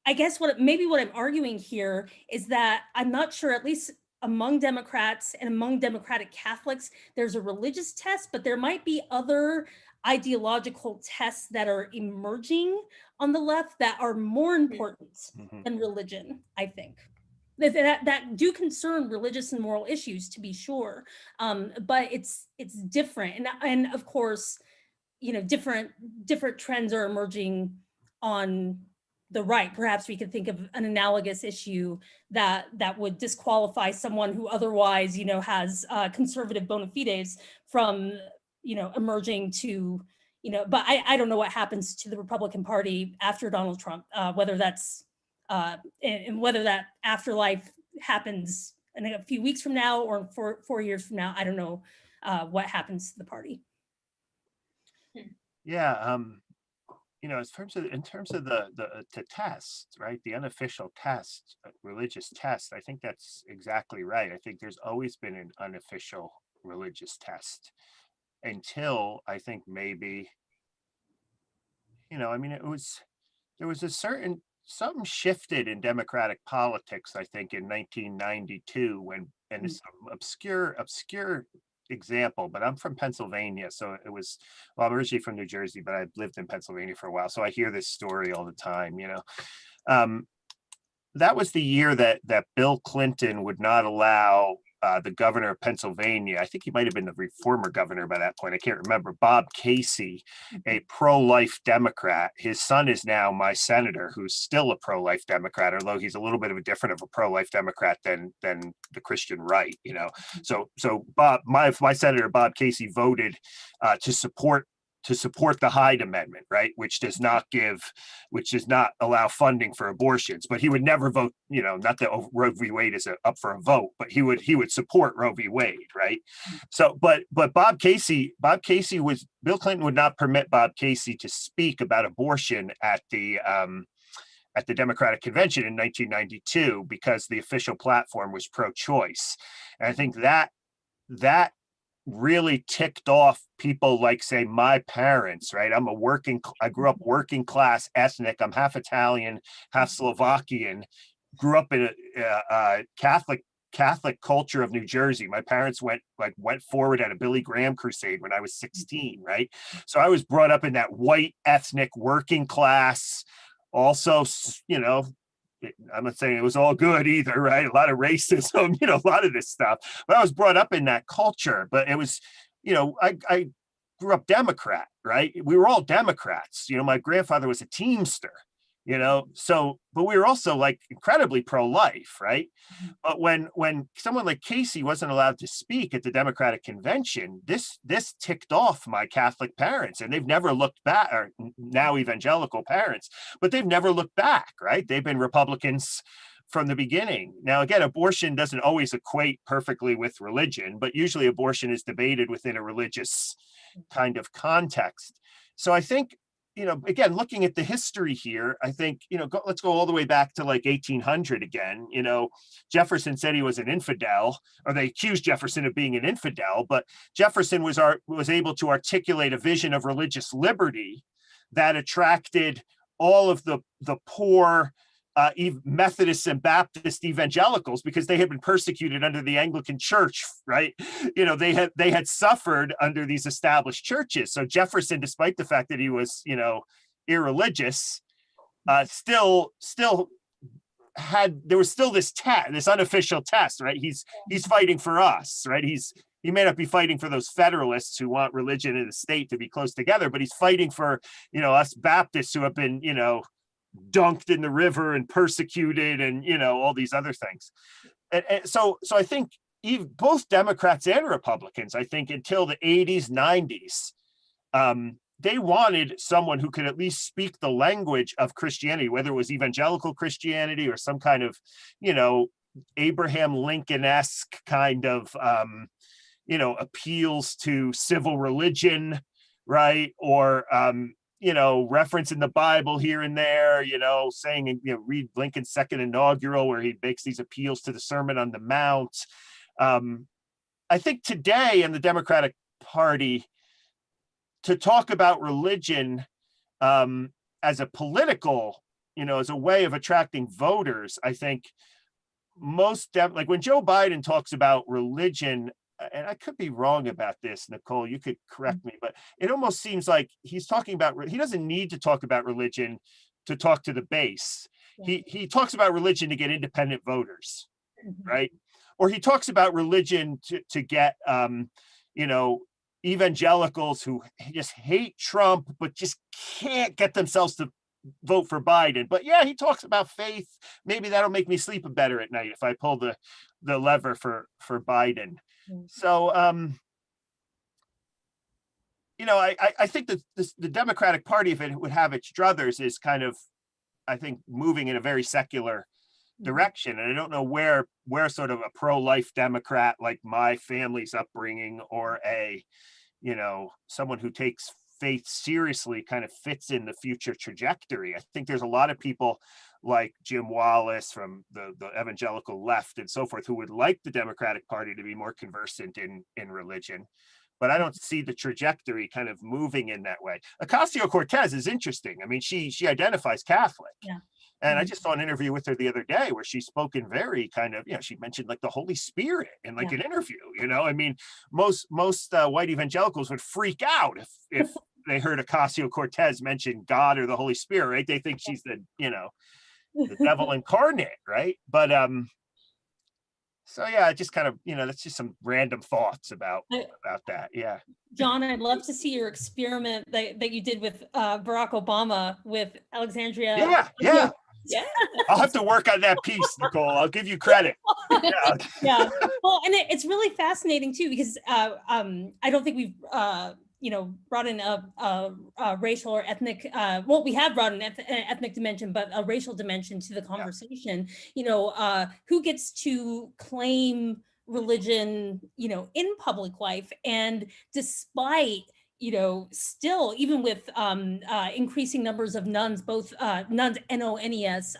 I guess what I'm arguing here is that I'm not sure, at least among Democrats and among Democratic Catholics, there's a religious test, but there might be other ideological tests that are emerging on the left that are more important than religion, I think. That do concern religious and moral issues, to be sure, but it's different, and of course, different trends are emerging on the right. Perhaps we could think of an analogous issue that would disqualify someone who otherwise, has conservative bona fides from, emerging to, but I don't know what happens to the Republican Party after Donald Trump, whether that's and whether that afterlife happens in a few weeks from now or 4 years from now. I don't know what happens to the party. Yeah, in terms of the test, right? The unofficial test, religious test. I think that's exactly right. I think there's always been an unofficial religious test until I think maybe, there was a certain something shifted in Democratic politics. I think in 1992 and it's some obscure example, but I'm from Pennsylvania, so I'm originally from New Jersey, but I've lived in Pennsylvania for a while, so I hear this story all the time. That was the year that Bill Clinton would not allow the governor of Pennsylvania, I think he might have been the former governor by that point, I can't remember, Bob Casey, a pro-life Democrat. His son is now my senator, who's still a pro-life Democrat, although he's a little bit of a different of a pro-life Democrat than the Christian right, So my senator Bob Casey voted to support the Hyde Amendment, right, which does not allow funding for abortions. But he would never vote, not that Roe v. Wade is up for a vote, but he would support Roe v. Wade, right? So, but Bill Clinton would not permit Bob Casey to speak about abortion at the Democratic Convention in 1992 because the official platform was pro-choice. And I think that really ticked off people like, say, my parents, right? I grew up working class ethnic. I'm half Italian, half Slovakian, grew up in a Catholic culture of New Jersey. My parents went forward at a Billy Graham crusade when I was 16, right? So I was brought up in that white ethnic working class, also, I'm not saying it was all good either, right? A lot of racism, a lot of this stuff. But I was brought up in that culture. But it was, I grew up Democrat, right? We were all Democrats. My grandfather was a Teamster, but we were also like incredibly pro-life, right? But when someone like Casey wasn't allowed to speak at the Democratic Convention, this ticked off my Catholic parents, and they've never looked back, or now evangelical parents, but they've never looked back, right? They've been Republicans from the beginning. Now, again, abortion doesn't always equate perfectly with religion, but usually abortion is debated within a religious kind of context. So I think, again, looking at the history here, I think, let's go all the way back to like 1800 again. Jefferson said he was an infidel, or they accused Jefferson of being an infidel, but Jefferson was able to articulate a vision of religious liberty that attracted all of the poor Methodists and Baptist evangelicals, because they had been persecuted under the Anglican Church, right? They had suffered under these established churches. So Jefferson, despite the fact that he was, irreligious, still there was still this this unofficial test, right? He's fighting for us, right? He may not be fighting for those Federalists who want religion and the state to be close together, but he's fighting for, us Baptists who have been, dunked in the river and persecuted and, all these other things. And so I think both Democrats and Republicans, I think until the 80s, 90s, they wanted someone who could at least speak the language of Christianity, whether it was evangelical Christianity or some kind of, Abraham Lincoln-esque kind of, appeals to civil religion, right? Or, reference in the Bible here and there, saying, read Lincoln's second inaugural where he makes these appeals to the Sermon on the Mount. I think today in the Democratic Party, to talk about religion as a political, as a way of attracting voters, I think like when Joe Biden talks about religion, and I could be wrong about this, Nicole, you could correct me, but it almost seems like he's talking about, he doesn't need to talk about religion to talk to the base. Yeah. He talks about religion to get independent voters, right? Or he talks about religion to get, evangelicals who just hate Trump, but just can't get themselves to vote for Biden. But yeah, he talks about faith. Maybe that'll make me sleep better at night if I pull the lever for Biden. So, I think that the Democratic Party, if it would have its druthers, is kind of, I think, moving in a very secular direction. And I don't know where sort of a pro-life Democrat like my family's upbringing or someone who takes faith seriously kind of fits in the future trajectory. I think there's a lot of people like Jim Wallace from the evangelical left and so forth who would like the Democratic Party to be more conversant in religion. But I don't see the trajectory kind of moving in that way. Ocasio-Cortez is interesting. I mean, she identifies Catholic. Yeah. And I just saw an interview with her the other day where she spoke in very kind of, she mentioned like the Holy Spirit in like an interview, I mean, most white evangelicals would freak out if they heard Ocasio-Cortez mention God or the Holy Spirit, right? They think she's the devil incarnate, right? But, so yeah, just kind of, that's just some random thoughts about that. Yeah. John, I'd love to see your experiment that you did with Barack Obama with Alexandria. Yeah. I'll have to work on that piece, Nicole. I'll give you credit. Yeah. Well, and it's really fascinating too, because I don't think we've brought in a racial or ethnic, we have brought an ethnic dimension, but a racial dimension to the conversation. Who gets to claim religion, in public life, and despite still, even with increasing numbers of nuns, both nuns, N-O-N-E-S,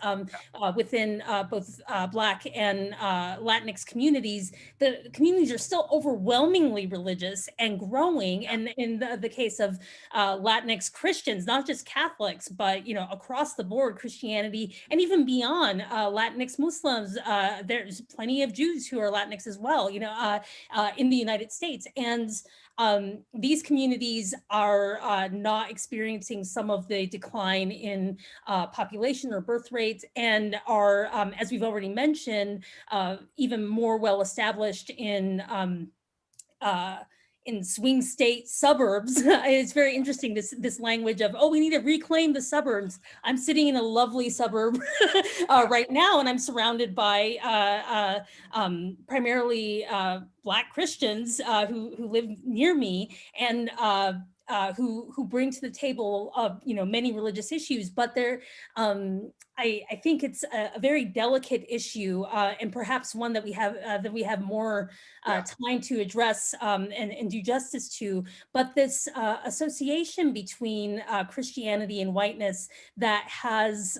within both Black and Latinx communities, the communities are still overwhelmingly religious and growing. And in the case of Latinx Christians, not just Catholics, but across the board, Christianity, and even beyond Latinx Muslims, there's plenty of Jews who are Latinx as well, in the United States. And these communities are not experiencing some of the decline in population or birth rates, and are, as we've already mentioned, even more well established in swing state suburbs. It's very interesting, this language of, we need to reclaim the suburbs. I'm sitting in a lovely suburb right now, and I'm surrounded by primarily Black Christians who live near me, and who bring to the table of many religious issues, but they're I think it's a very delicate issue, and perhaps one that we have more time to address and do justice to. But this association between Christianity and whiteness that has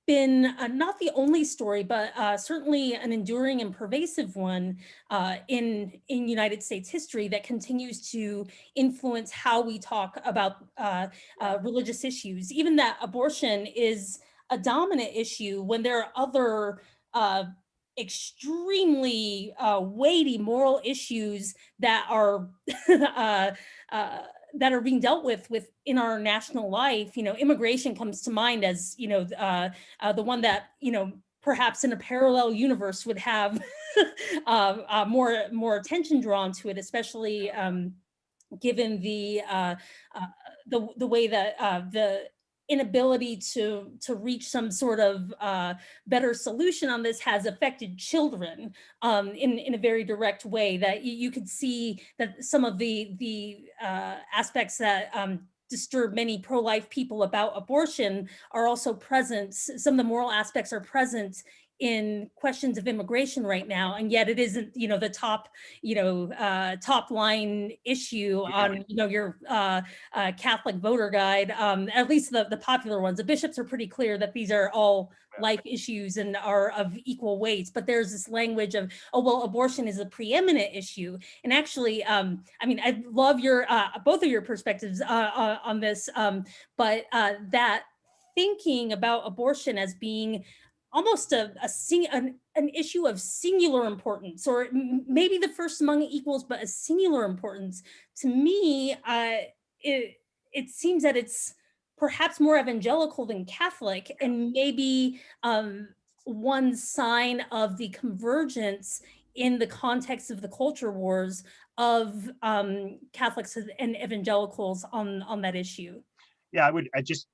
been not the only story, but certainly an enduring and pervasive one in United States history, that continues to influence how we talk about religious issues. Even that abortion is a dominant issue when there are other extremely weighty moral issues that are that are being dealt with within our national life. Immigration comes to mind as, the one that, perhaps in a parallel universe would have more attention drawn to it, especially given the way that the inability to reach some sort of better solution on this has affected children in a very direct way, that you could see that some of the aspects that disturb many pro-life people about abortion are also present. Some of the moral aspects are present in questions of immigration right now, and yet it isn't, the top, top line issue on, your Catholic voter guide. At least the popular ones. The bishops are pretty clear that these are all life issues and are of equal weight. But there's this language of, oh well, abortion is a preeminent issue. And actually, I love your both of your perspectives on this, but that thinking about abortion as being almost an issue of singular importance, or maybe the first among equals, but a singular importance. To me, it seems that it's perhaps more evangelical than Catholic, and maybe one sign of the convergence in the context of the culture wars of Catholics and evangelicals on that issue. Yeah,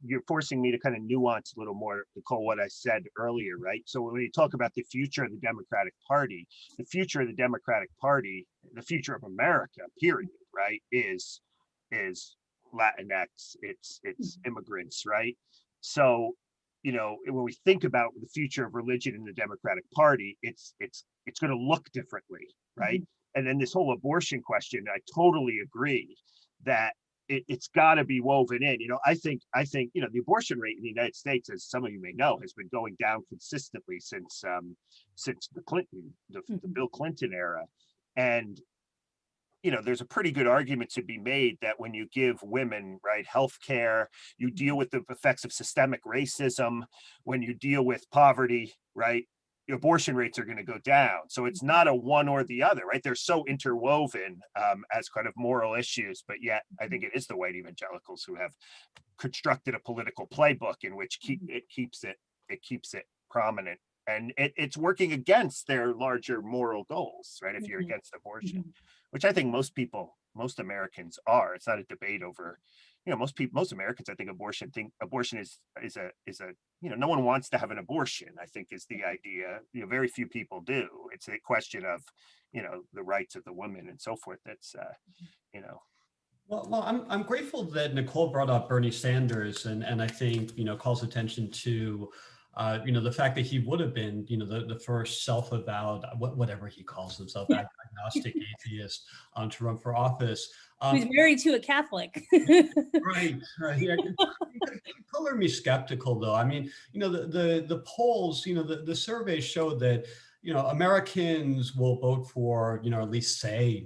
you're forcing me to kind of nuance a little more, Nicole, what I said earlier, right? So when we talk about the future of the Democratic Party, the future of the Democratic Party, the future of America, period, right, is Latinx, it's immigrants, right? So, when we think about the future of religion in the Democratic Party, it's going to look differently, right? And then this whole abortion question, I totally agree that it's got to be woven in. I think the abortion rate in the United States, as some of you may know, has been going down consistently since the Bill Clinton era. And there's a pretty good argument to be made that when you give women, right, health care, you deal with the effects of systemic racism, when you deal with poverty, right, abortion rates are going to go down. So it's not a one or the other, right? They're so interwoven as kind of moral issues, but yet I think it is the white evangelicals who have constructed a political playbook in which it keeps it prominent, and it's working against their larger moral goals, right? If you're against abortion, which I think most Americans are. It's not a debate over, most Americans, I think abortion is a no one wants to have an abortion, I think, is the idea. Very few people do. It's a question of, the rights of the woman and so forth. That's, Well, I'm grateful that Nicole brought up Bernie Sanders, and I think, calls attention to, the fact that he would have been, the first self-avowed, whatever he calls himself, agnostic atheist, to run for office. Who's married to a Catholic. Right. Yeah, color me skeptical, though. I mean, the polls, the surveys showed that, Americans will vote for, at least say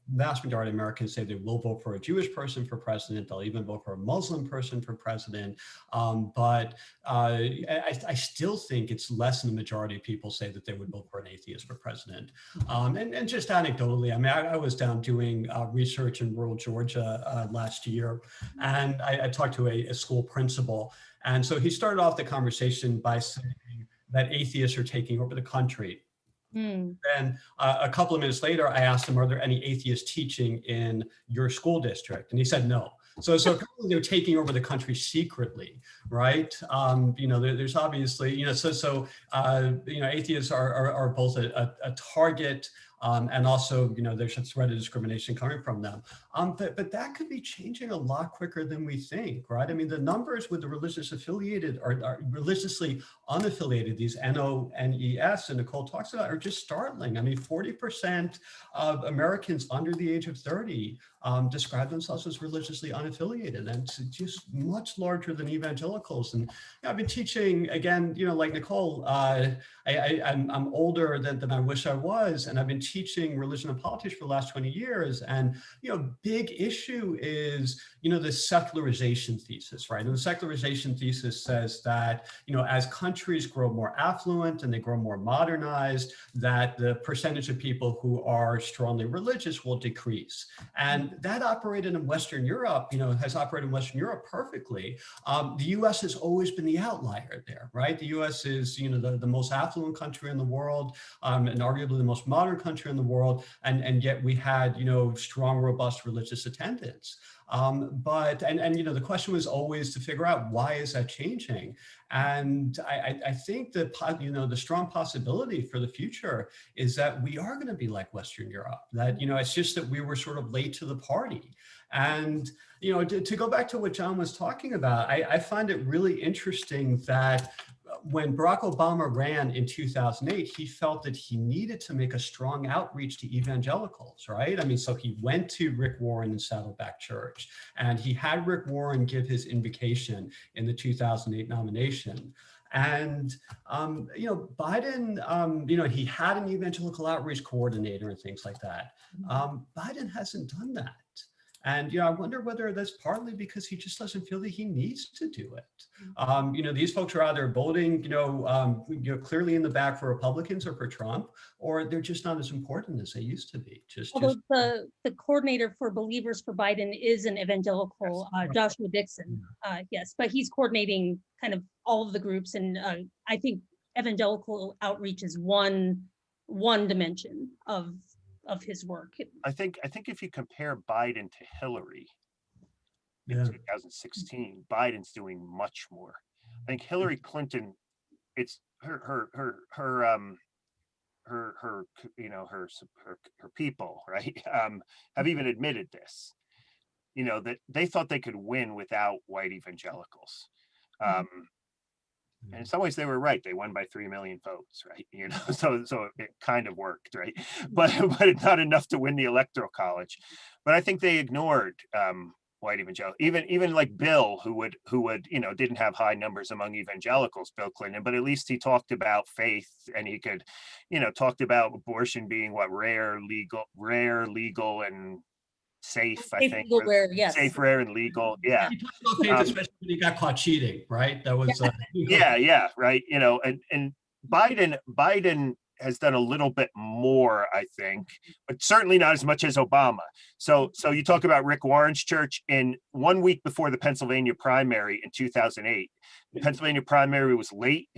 vast majority of Americans say they will vote for a Jewish person for president. They'll even vote for a Muslim person for president. But I still think it's less than the majority of people say that they would vote for an atheist for president. And just anecdotally, I mean, I was down doing research in rural Georgia last year, and I talked to a school principal. And so he started off the conversation by saying that atheists are taking over the country. Then a couple of minutes later, I asked him, are there any atheists teaching in your school district? And he said no. So apparently they're taking over the country secretly, right? There's obviously, atheists are both a target, and also, there's a threat of discrimination coming from them. But that could be changing a lot quicker than we think, right? I mean, the numbers with the religious affiliated are religiously unaffiliated, these NONES, and Nicole talks about, are just startling. I mean, 40% of Americans under the age of 30 describe themselves as religiously unaffiliated, and it's just much larger than evangelicals. And I've been teaching, again, like Nicole, I'm older than I wish I was, and I've been teaching religion and politics for the last 20 years. And, big issue is, the secularization thesis, right? And the secularization thesis says that, as countries grow more affluent and they grow more modernized, that the percentage of people who are strongly religious will decrease. And that operated in Western Europe, has operated in Western Europe perfectly. The US has always been the outlier there, right? The US is, the most affluent country in the world, and arguably the most modern country in the world. And yet we had, strong, robust religious attendance. But the question was always to figure out, why is that changing? And I think that, the strong possibility for the future is that we are going to be like Western Europe, that, it's just that we were sort of late to the party. And, to go back to what John was talking about, I find it really interesting that when Barack Obama ran in 2008, he felt that he needed to make a strong outreach to evangelicals, right? I mean, so he went to Rick Warren and Saddleback Church, and he had Rick Warren give his invocation in the 2008 nomination. And, Biden, he had an evangelical outreach coordinator and things like that. Biden hasn't done that. And, I wonder whether that's partly because he just doesn't feel that he needs to do it. These folks are either voting, clearly in the back for Republicans or for Trump, or they're just not as important as they used to be. Although the coordinator for Believers for Biden is an evangelical, Joshua Dixon. Yes, but he's coordinating kind of all of the groups. And I think evangelical outreach is one dimension of his work. I think if you compare Biden to Hillary in 2016, Biden's doing much more. I think Hillary Clinton, it's her people, right? Have even admitted this, that they thought they could win without white evangelicals. And in some ways they were right. They won by 3 million votes, right? So it kind of worked, right? But not enough to win the Electoral College. But I think they ignored white evangelicals, even like Bill, who would didn't have high numbers among evangelicals, Bill Clinton, but at least he talked about faith, and he could, talked about abortion being rare, legal, and safe. I think rare, yes. Safe, rare, and legal. Yeah. He talked about faith, especially when he got caught cheating, right? That was yeah, right. And Biden has done a little bit more, I think, but certainly not as much as Obama. So you talk about Rick Warren's church. In 1 week before the Pennsylvania primary in 2008, the Pennsylvania primary was late,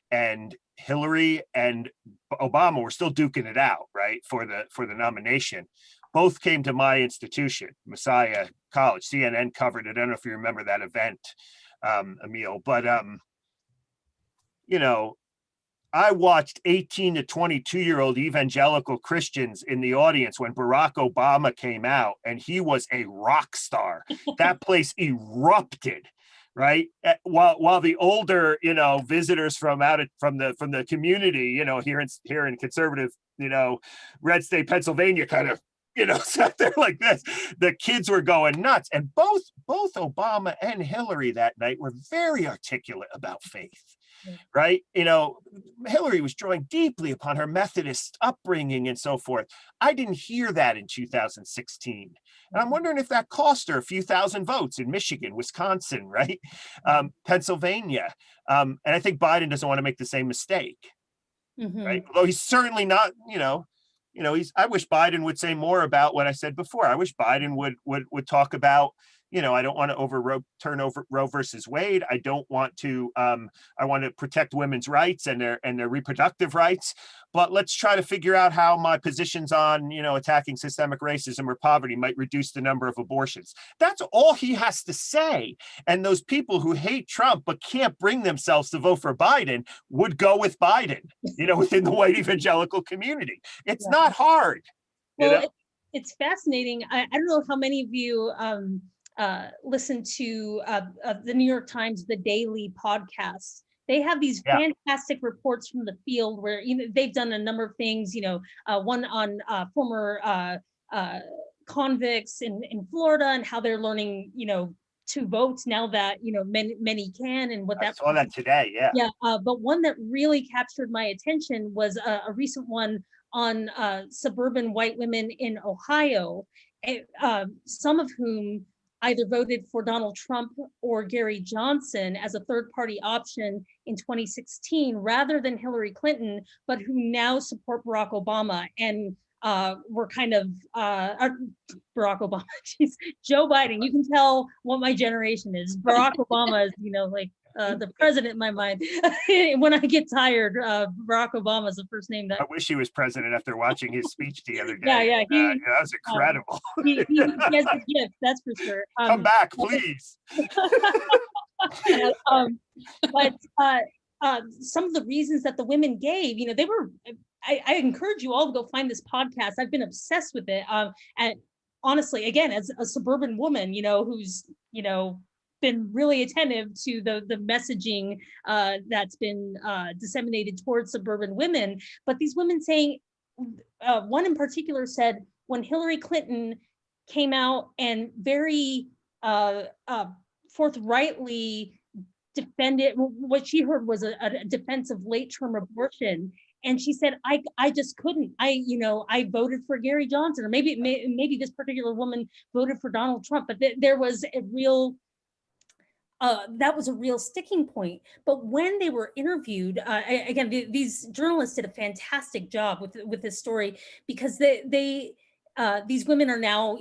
and Hillary and Obama were still duking it out, right, for the nomination. Both came to my institution, Messiah College. CNN covered it. I don't know if you remember that event, Emil, but I watched 18 to 22-year-old evangelical Christians in the audience when Barack Obama came out, and he was a rock star. That place erupted, right? While the older, visitors from the community, here in conservative, red state Pennsylvania, kind of, sat there like this. The kids were going nuts, and both Obama and Hillary that night were very articulate about faith. Right? Hillary was drawing deeply upon her Methodist upbringing and so forth. I didn't hear that in 2016. And I'm wondering if that cost her a few thousand votes in Michigan, Wisconsin, right? Pennsylvania. And I think Biden doesn't want to make the same mistake. Right? Although he's certainly not, I wish Biden would say more about what I said before. I wish Biden would talk about, I don't want to overturn Roe versus Wade. I don't want to. I want to protect women's rights and their reproductive rights. But let's try to figure out how my positions on, attacking systemic racism or poverty might reduce the number of abortions. That's all he has to say. And those people who hate Trump but can't bring themselves to vote for Biden would go with Biden, within the white evangelical community. It's not hard. Well, it's fascinating. I don't know how many of you listen to the New York Times, The Daily podcast. They have these fantastic reports from the field where they've done a number of things, one on former convicts in Florida and how they're learning, to vote now that, many can, and what that. I saw that today, yeah. Yeah, but one that really captured my attention was a recent one on suburban white women in Ohio, some of whom either voted for Donald Trump or Gary Johnson as a third-party option in 2016 rather than Hillary Clinton, but who now support Barack Obama and were kind of Barack Obama, geez, Joe Biden. You can tell what my generation is. Barack Obama is, like the president in my mind. When I get tired, Barack Obama is the first name that. I wish he was president after watching his speech the other day. Yeah. That was incredible. He has the gift, that's for sure. Come back, please. But some of the reasons that the women gave, they were. I encourage you all to go find this podcast. I've been obsessed with it. And honestly, again, as a suburban woman, who's been really attentive to the messaging that's been disseminated towards suburban women. But these women saying, one in particular said, when Hillary Clinton came out and very forthrightly defended what she heard was a defense of late-term abortion. And she said, I just couldn't. I voted for Gary Johnson, or maybe this particular woman voted for Donald Trump, but there was a real that was a real sticking point. But when they were interviewed, again, these journalists did a fantastic job with this story, because these women are now,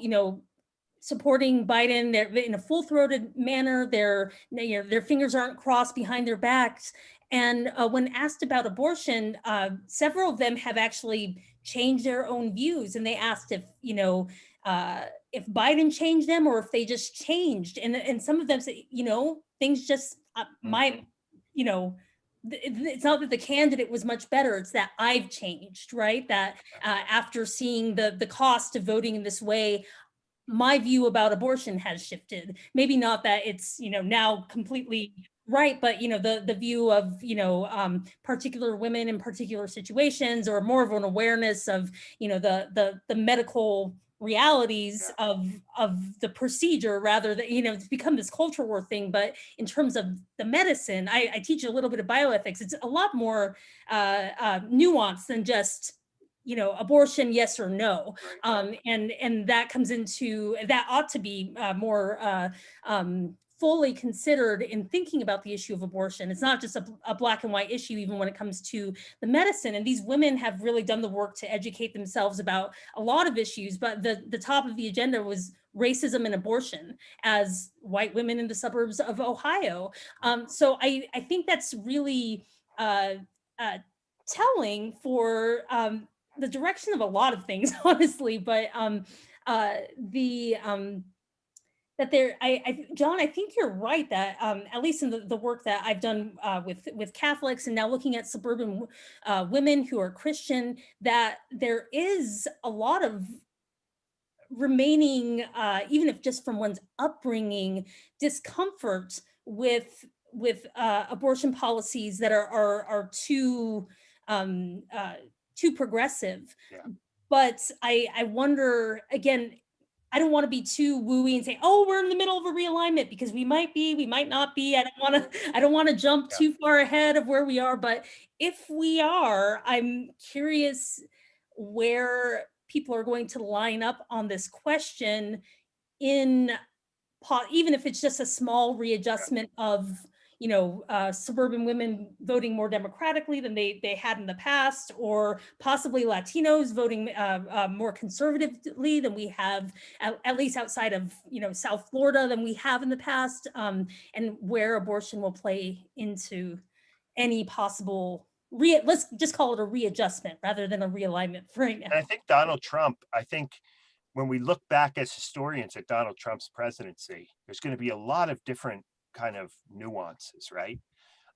supporting Biden. They're in a full-throated manner. Their fingers aren't crossed behind their backs. And when asked about abortion, several of them have actually changed their own views. And they asked if Biden changed them or if they just changed. And some of them say, things just it's not that the candidate was much better, it's that I've changed, right? That after seeing the cost of voting in this way, my view about abortion has shifted. Maybe not that it's, now completely right, but, the view of, particular women in particular situations, or more of an awareness of, the medical realities of the procedure, rather than, it's become this culture war thing. But in terms of the medicine, I teach a little bit of bioethics. It's a lot more nuanced than just, abortion, yes or no. And that comes into, that ought to be more fully considered in thinking about the issue of abortion. It's not just a black and white issue, even when it comes to the medicine. And these women have really done the work to educate themselves about a lot of issues, but the top of the agenda was racism and abortion as white women in the suburbs of Ohio. So I think that's really telling for the direction of a lot of things, honestly. But that there, John, I think you're right that at least in the work that I've done with Catholics, and now looking at suburban women who are Christian, that there is a lot of remaining, even if just from one's upbringing, discomfort with abortion policies that are too progressive. Yeah. But I wonder, again, I don't want to be too wooey and say, oh, we're in the middle of a realignment, because we might be, we might not be. I don't want to jump too far ahead of where we are. But if we are, I'm curious where people are going to line up on this question, even if it's just a small readjustment of, suburban women voting more democratically than they had in the past, or possibly Latinos voting more conservatively than we have, at least outside of, South Florida, than we have in the past, and where abortion will play into any possible, let's just call it a readjustment rather than a realignment for right now. And I think Donald Trump, when we look back as historians at Donald Trump's presidency, there's going to be a lot of different kind of nuances, right?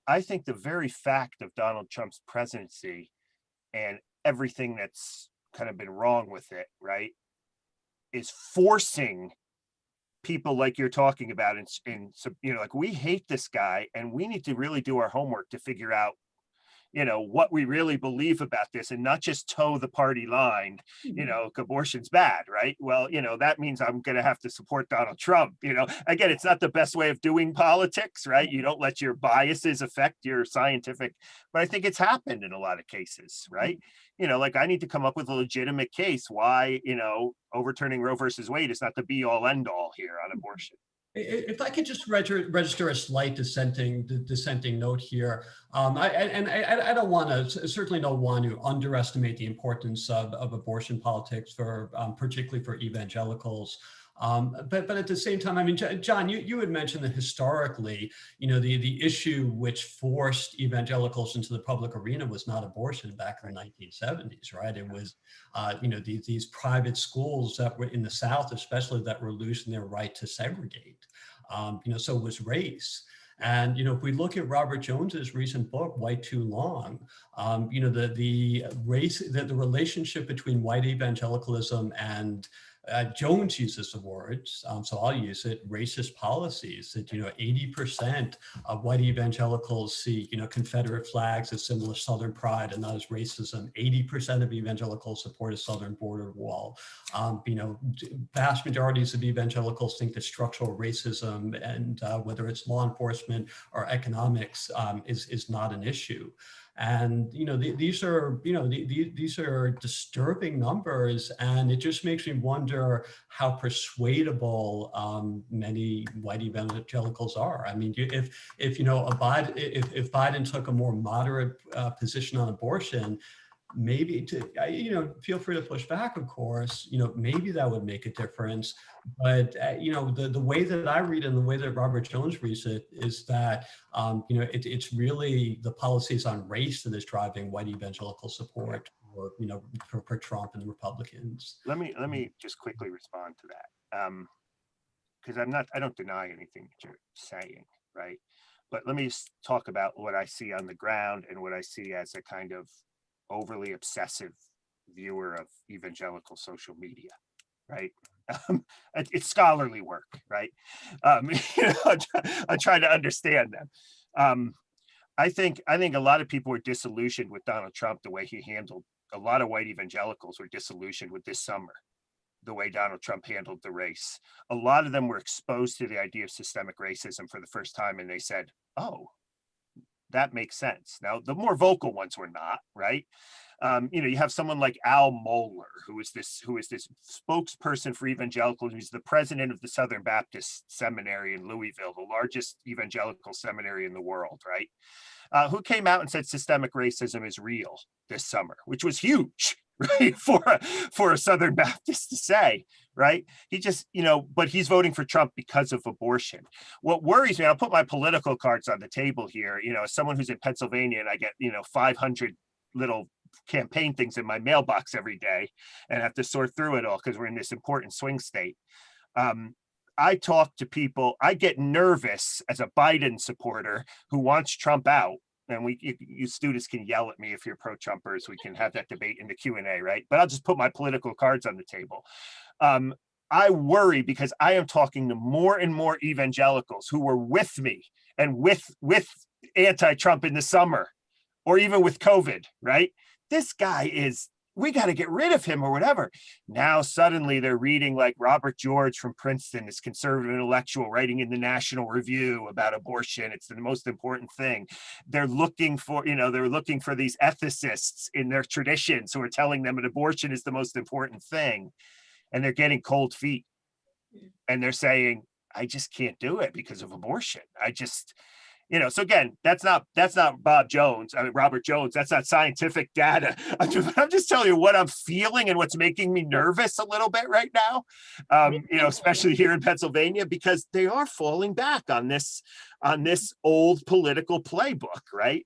I think the very fact of Donald Trump's presidency and everything that's kind of been wrong with it, right, is forcing people like you're talking about, like, we hate this guy and we need to really do our homework to figure out, what we really believe about this and not just toe the party line, abortion's bad, right? Well, that means I'm going to have to support Donald Trump. Again, it's not the best way of doing politics, right? You don't let your biases affect your scientific, but I think it's happened in a lot of cases, right? Like I need to come up with a legitimate case why, overturning Roe versus Wade is not the be all end all here on abortion. If I could just register a slight dissenting note here, I don't want to, certainly don't want to underestimate the importance of abortion politics for particularly for evangelicals. But at the same time, I mean, John, you had mentioned that historically, the issue which forced evangelicals into the public arena was not abortion back in the 1970s, right? It was, these private schools that were in the South, especially, that were losing their right to segregate. So it was race. And, if we look at Robert Jones's recent book, White Too Long, the relationship between white evangelicalism and Jones uses the words, so I'll use it, racist policies, that, 80% of white evangelicals see, Confederate flags as symbol of Southern pride and not as racism. 80% of evangelicals support a Southern border wall. Vast majorities of evangelicals think that structural racism, and whether it's law enforcement or economics, is not an issue. And these are disturbing numbers, and it just makes me wonder how persuadable many white evangelicals are. I mean, if Biden took a more moderate position on abortion, maybe feel free to push back, of course, maybe that would make a difference. But the way that I read it and the way that Robert Jones reads it is that it's really the policies on race that is driving white evangelical support for Trump and the Republicans. Let me just quickly respond to that, because I don't deny anything that you're saying, right? But let me just talk about what I see on the ground and what I see as a kind of overly obsessive viewer of evangelical social media, right? It's scholarly work, right? I'm trying to understand them. I think a lot of people were disillusioned with Donald Trump, the way he handled. A lot of white evangelicals were disillusioned with this summer, the way Donald Trump handled the race. A lot of them were exposed to the idea of systemic racism for the first time, and they said, "Oh, that makes sense." Now, the more vocal ones were not, right? You have someone like Al Mohler, who is this spokesperson for evangelicals. He's the president of the Southern Baptist Seminary in Louisville, the largest evangelical seminary in the world, right? Who came out and said systemic racism is real this summer, which was huge, right? For a Southern Baptist to say, right? He just, but he's voting for Trump because of abortion. What worries me, I'll put my political cards on the table here, as someone who's in Pennsylvania, and I get, 500 little campaign things in my mailbox every day and have to sort through it all because we're in this important swing state. I talk to people, I get nervous as a Biden supporter who wants Trump out. And you students can yell at me if you're pro-Trumpers. We can have that debate in the Q&A, right? But I'll just put my political cards on the table. I worry because I am talking to more and more evangelicals who were with me and with anti-Trump in the summer, or even with COVID, right? This guy we got to get rid of him or whatever. Now, suddenly they're reading like Robert George from Princeton, this conservative intellectual writing in the National Review about abortion. It's the most important thing. They're looking for these ethicists in their traditions who are telling them that abortion is the most important thing. And they're getting cold feet. And they're saying, I just can't do it because of abortion. So again, that's not Robert Jones. That's not scientific data. I'm just telling you what I'm feeling and what's making me nervous a little bit right now. Especially here in Pennsylvania, because they are falling back on this old political playbook, right?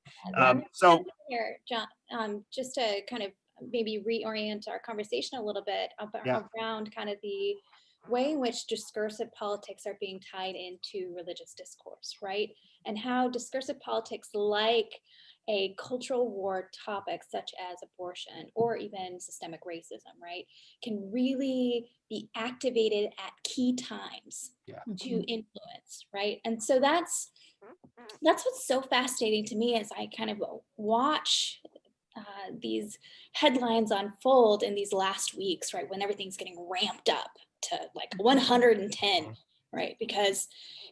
So here, John, just to kind of maybe reorient our conversation a little bit around kind of the way in which discursive politics are being tied into religious discourse, right? And how discursive politics, like a cultural war topic such as abortion or even systemic racism, right, can really be activated at key times to influence, right? And so that's that's what's so fascinating to me as I kind of watch these headlines unfold in these last weeks, right? When everything's getting ramped up to like 110, right? Because,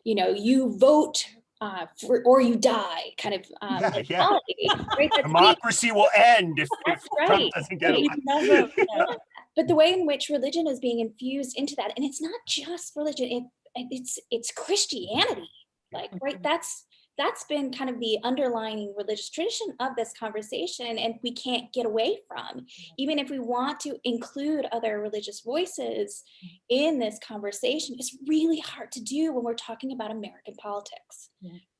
you vote or you die kind of mentality, right? Democracy will end if Trump Right. doesn't get elected. But the way in which religion is being infused into that, and it's not just religion, it's Christianity, like, right? That's been kind of the underlying religious tradition of this conversation, and we can't get away from, even if we want to include other religious voices in this conversation. It's really hard to do when we're talking about American politics,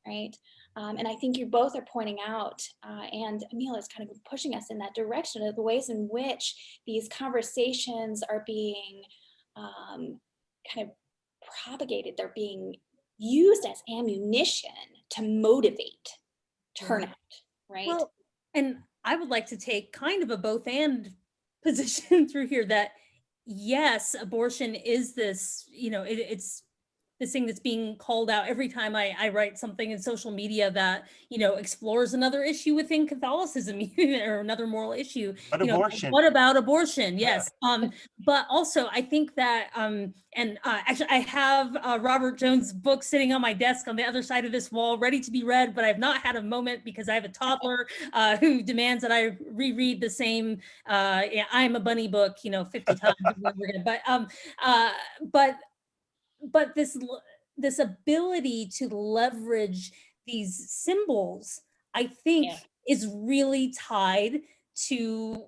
right? And I think you both are pointing out, and Emil is kind of pushing us in that direction of the ways in which these conversations are being kind of propagated. They're being used as ammunition to motivate turnout, right? Well, and I would like to take kind of a both and position through here that yes, abortion is this, it's this thing that's being called out every time I write something in social media that, explores another issue within Catholicism or another moral issue. But abortion. What about abortion? Yes. But also I think that, actually I have Robert Jones' book sitting on my desk on the other side of this wall, ready to be read, but I've not had a moment because I have a toddler who demands that I reread the same I'm a Bunny book, 50 times. But this ability to leverage these symbols, I think, is really tied to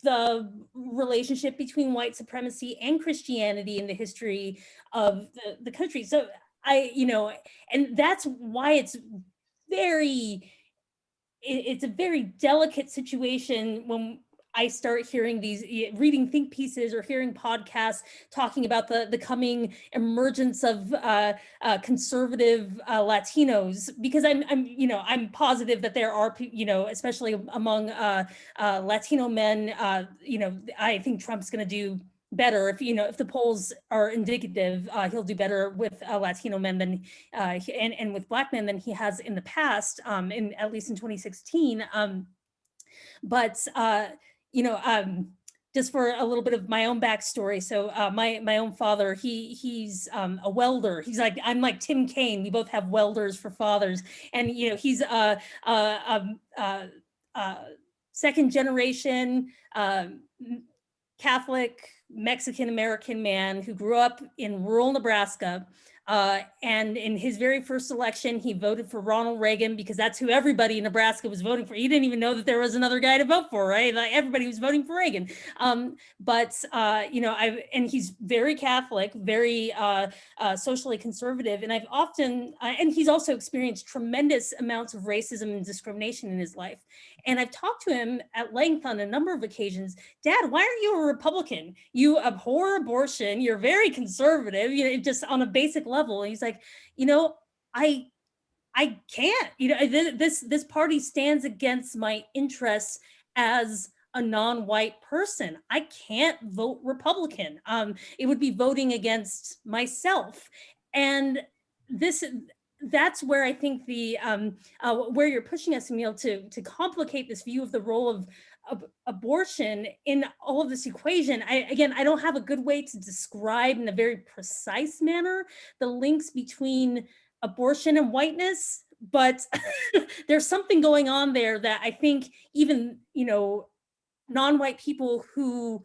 the relationship between white supremacy and Christianity in the history of the country. So and that's why it's a very delicate situation when I start hearing reading think pieces or hearing podcasts talking about the coming emergence of conservative Latinos, because I'm positive that there are, especially among Latino men, I think Trump's going to do better if the polls are indicative. He'll do better with Latino men than and with Black men than he has in the past, at least in 2016. Just for a little bit of my own backstory. So my own father, he's a welder. He's like, I'm like Tim Kaine. We both have welders for fathers. And, he's a second generation Catholic Mexican American man who grew up in rural Nebraska. And in his very first election, he voted for Ronald Reagan because that's who everybody in Nebraska was voting for. He didn't even know that there was another guy to vote for, right? Like everybody was voting for Reagan. And he's very Catholic, very socially conservative. And I've often, and he's also experienced tremendous amounts of racism and discrimination in his life. And I've talked to him at length on a number of occasions. Dad, why aren't you a Republican? You abhor abortion. You're very conservative, just on a basic level. And he's like, I can't, this party stands against my interests as a non-white person. I can't vote Republican. It would be voting against myself. And that's where I think where you're pushing us, Emil, to complicate this view of the role of abortion in all of this equation. I don't have a good way to describe in a very precise manner the links between abortion and whiteness, but there's something going on there that I think even, non-white people who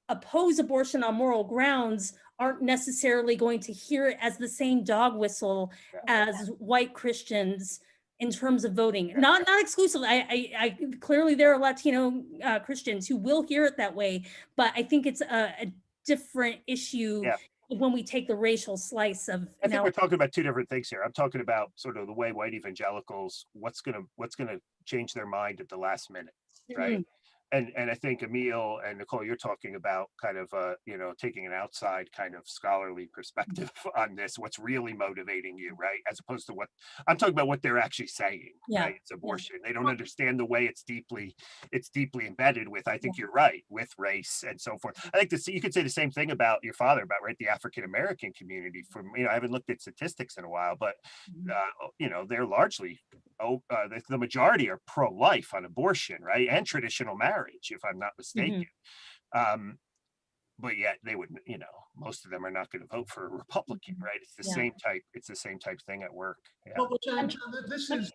oppose abortion on moral grounds aren't necessarily going to hear it as the same dog whistle as white Christians in terms of voting. Not exclusively. I clearly there are Latino Christians who will hear it that way, but I think it's a different issue when we take the racial slice of. I think we're talking about two different things here. I'm talking about sort of the way white evangelicals, what's gonna change their mind at the last minute, right? and I think Emil and Nicole, you're talking about kind of taking an outside kind of scholarly perspective on this. What's really motivating you, right? As opposed to what I'm talking about, what they're actually saying, right? It's abortion. They don't understand the way it's deeply embedded with. I think you're right, with race and so forth. I think you could say the same thing about your father, about the African American community. From I haven't looked at statistics in a while, but they're largely the majority are pro-life on abortion, right, and traditional marriage, if I'm not mistaken. But yet they would, most of them are not going to vote for a Republican, right? It's the same type. It's the same type thing at work. Yeah. Well, John, this is.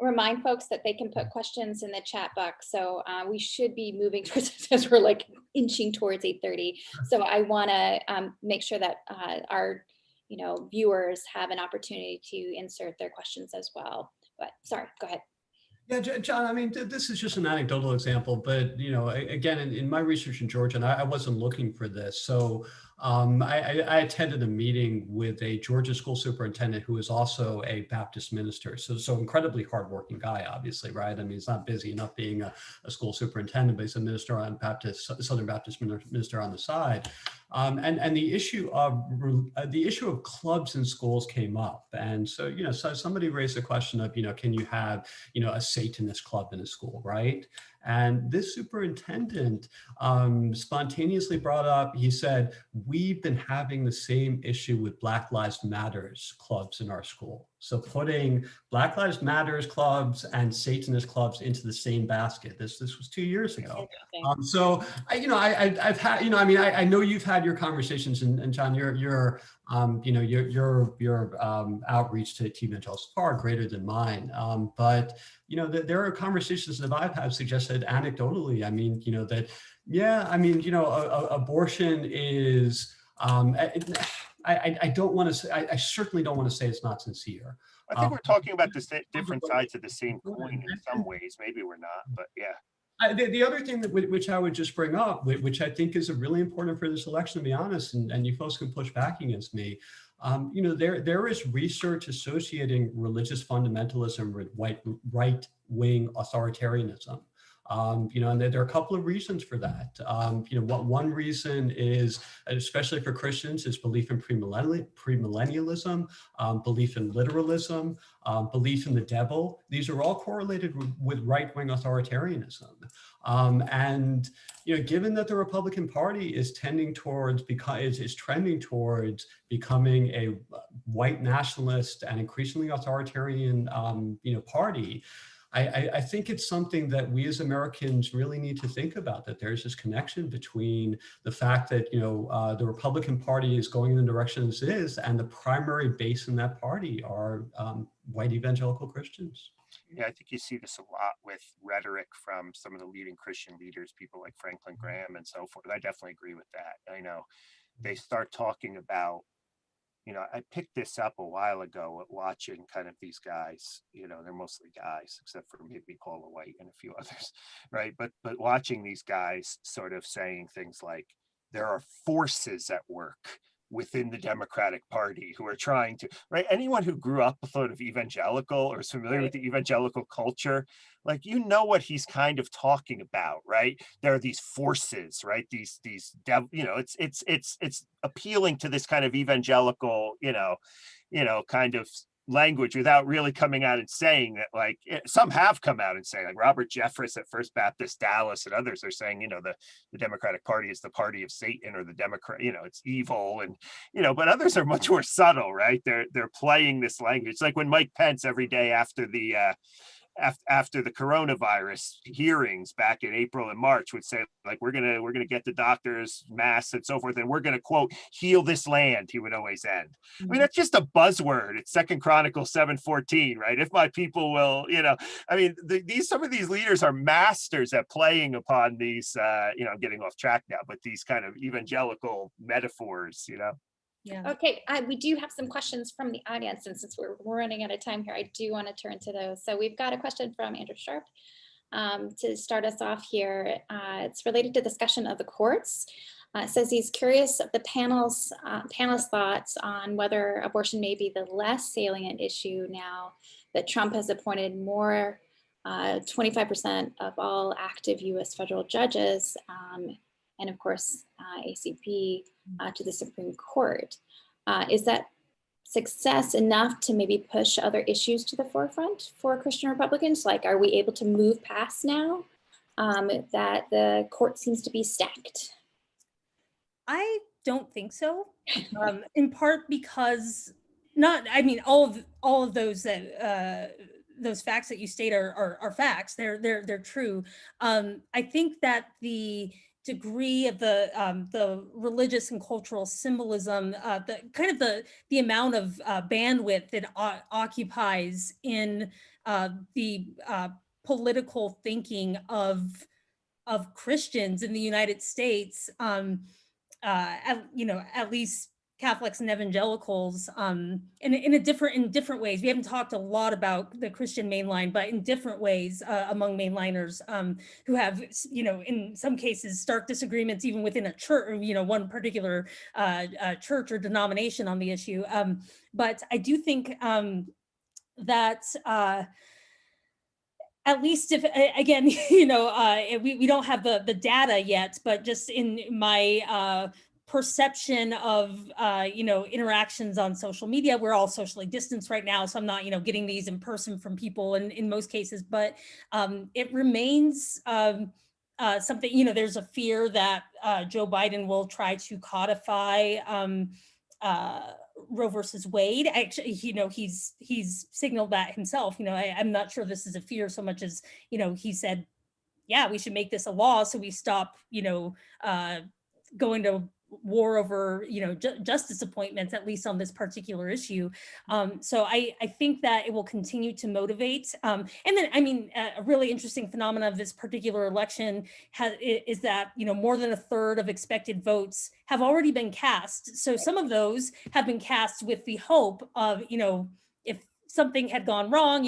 Remind folks that they can put questions in the chat box. So we should be moving towards, as we're like inching towards 8:30. So I want to make sure that our viewers have an opportunity to insert their questions as well. But sorry, go ahead. Yeah, John, I mean, this is just an anecdotal example, but, again, in my research in Georgia, and I wasn't looking for this. So I attended a meeting with a Georgia school superintendent who is also a Baptist minister. So incredibly hardworking guy, obviously, right? I mean, he's not busy enough being a school superintendent, but he's a minister on Southern Baptist minister on the side. And the issue of clubs in schools came up, and so so somebody raised the question of can you have a Satanist club in a school, right? And this superintendent spontaneously brought up, he said, we've been having the same issue with Black Lives Matters clubs in our school. So putting Black Lives Matters clubs and Satanist clubs into the same basket. This was 2 years ago. So I've had, I know you've had your conversations, and John, your outreach to evangelicals is far greater than mine. But there are conversations that I've had suggested anecdotally. I mean, abortion is. I don't want to say. I certainly don't want to say it's not sincere. I think we're talking about the different sides of the same coin in some ways. Maybe we're not, but yeah. The other thing which I would just bring up, which I think is really important for this election, to be honest, and you folks can push back against me, there is research associating religious fundamentalism with right-wing authoritarianism. And there are a couple of reasons for that. One reason is, especially for Christians, is belief in premillennialism, belief in literalism, belief in the devil. These are all correlated with right-wing authoritarianism. And given that the Republican Party is trending towards becoming a white nationalist and increasingly authoritarian, party, I think it's something that we as Americans really need to think about, that there's this connection between the fact that, the Republican Party is going in the direction this is, and the primary base in that party are white evangelical Christians. Yeah, I think you see this a lot with rhetoric from some of the leading Christian leaders, people like Franklin Graham and so forth. I definitely agree with that. I know they start talking about, I picked this up a while ago at watching kind of these guys, they're mostly guys, except for maybe Paula White and a few others, right? But watching these guys sort of saying things like, there are forces at work within the Democratic Party who are trying to, right? Anyone who grew up sort of evangelical or is familiar with the evangelical culture, like, what he's kind of talking about, right? There are these forces, right? These it's appealing to this kind of evangelical, kind of language without really coming out and saying that. Like, some have come out and say, like Robert Jeffress at First Baptist Dallas and others are saying, the Democratic Party is the party of Satan, or the Democrat, it's evil, and but others are much more subtle, right? They're playing this language. It's like when Mike Pence every day after the coronavirus hearings back in April and March would say, like, we're gonna get the doctors, masks, and so forth, and we're gonna, quote, heal this land. He would always end. I mean, that's just a buzzword. It's 2 Chronicles 7:14, right? If my people will, I mean, some of these leaders are masters at playing upon these, I'm getting off track now, but these kind of evangelical metaphors, Yeah. Okay, we do have some questions from the audience, and since we're running out of time here, I do want to turn to those. So we've got a question from Andrew Sharp to start us off here. It's related to discussion of the courts. It says he's curious of the panel's thoughts on whether abortion may be the less salient issue now that Trump has appointed more 25% of all active US federal judges, and of course, ACP to the Supreme Court. Is that success enough to maybe push other issues to the forefront for Christian Republicans? Like, are we able to move past now that the court seems to be stacked? I don't think so. In part because all of those facts that you state are facts. They're true. I think that the degree of the religious and cultural symbolism, the amount of bandwidth that occupies in the political thinking of Christians in the United States, at least Catholics and evangelicals, in different ways. We haven't talked a lot about the Christian mainline, but in different ways among mainliners who have, in some cases, stark disagreements even within a church, or, one particular church or denomination on the issue. But I do think that at least if, again, we don't have the data yet, but just in my perception of, interactions on social media, we're all socially distanced right now. So I'm not, getting these in person from people in most cases, but it remains something, there's a fear that Joe Biden will try to codify Roe versus Wade. Actually, he's signaled that himself. I'm not sure this is a fear so much as, he said, yeah, we should make this a law so we stop, going to war over, justice appointments, at least on this particular issue. So I think that it will continue to motivate. And then, a really interesting phenomenon of this particular election is that, more than a third of expected votes have already been cast. So some of those have been cast with the hope of, if something had gone wrong,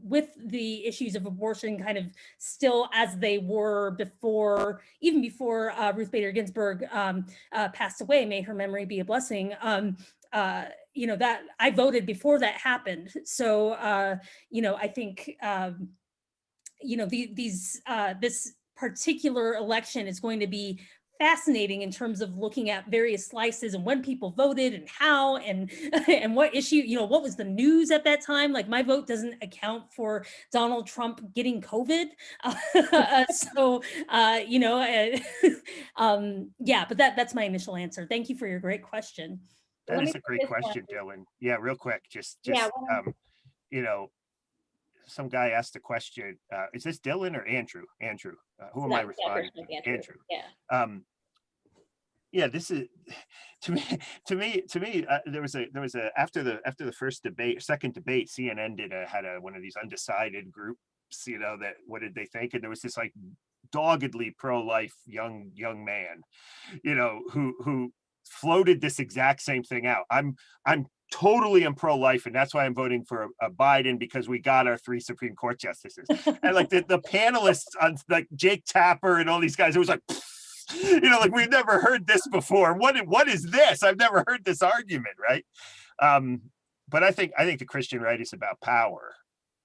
with the issues of abortion kind of still as they were even before Ruth Bader Ginsburg passed away, may her memory be a blessing. That I voted before that happened. So, I think, this particular election is going to be fascinating in terms of looking at various slices and when people voted and how and and what issue, what was the news at that time. Like, my vote doesn't account for Donald Trump getting COVID. Yeah, but that's my initial answer. Thank you for your great question. That is a great question, Dylan. Yeah, real quick, some guy asked a question. Is this Dylan or Andrew? Andrew, who am I responding to? Andrew. Yeah. Yeah, this is to me. There was a after the second debate, CNN had one of these undecided groups. That what did they think? And there was this like doggedly pro-life young man, who floated this exact same thing out. I'm totally am pro-life, and that's why I'm voting for a Biden, because we got our 3 Supreme Court justices. And like the panelists on like Jake Tapper and all these guys, it was like, like, we've never heard this before. What is this? I've never heard this argument, right? But I think the Christian right is about power,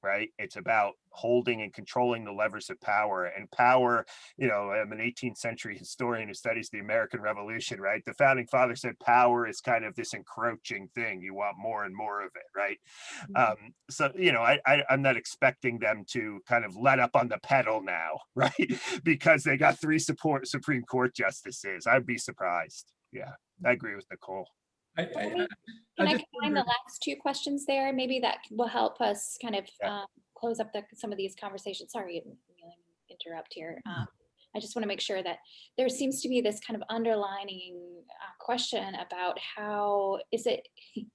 right? It's about holding and controlling the levers of power. And power, I'm an 18th century historian who studies the American Revolution, right? The founding fathers said power is kind of this encroaching thing. You want more and more of it, right? So, I'm not expecting them to kind of let up on the pedal now, right? Because they got 3 Supreme Court justices. I'd be surprised. Yeah, I agree with Nicole. Can I combine the last 2 questions there? Maybe that will help us kind of close up some of these conversations. Sorry, interrupt here. I just want to make sure that there seems to be this kind of underlining question about how is it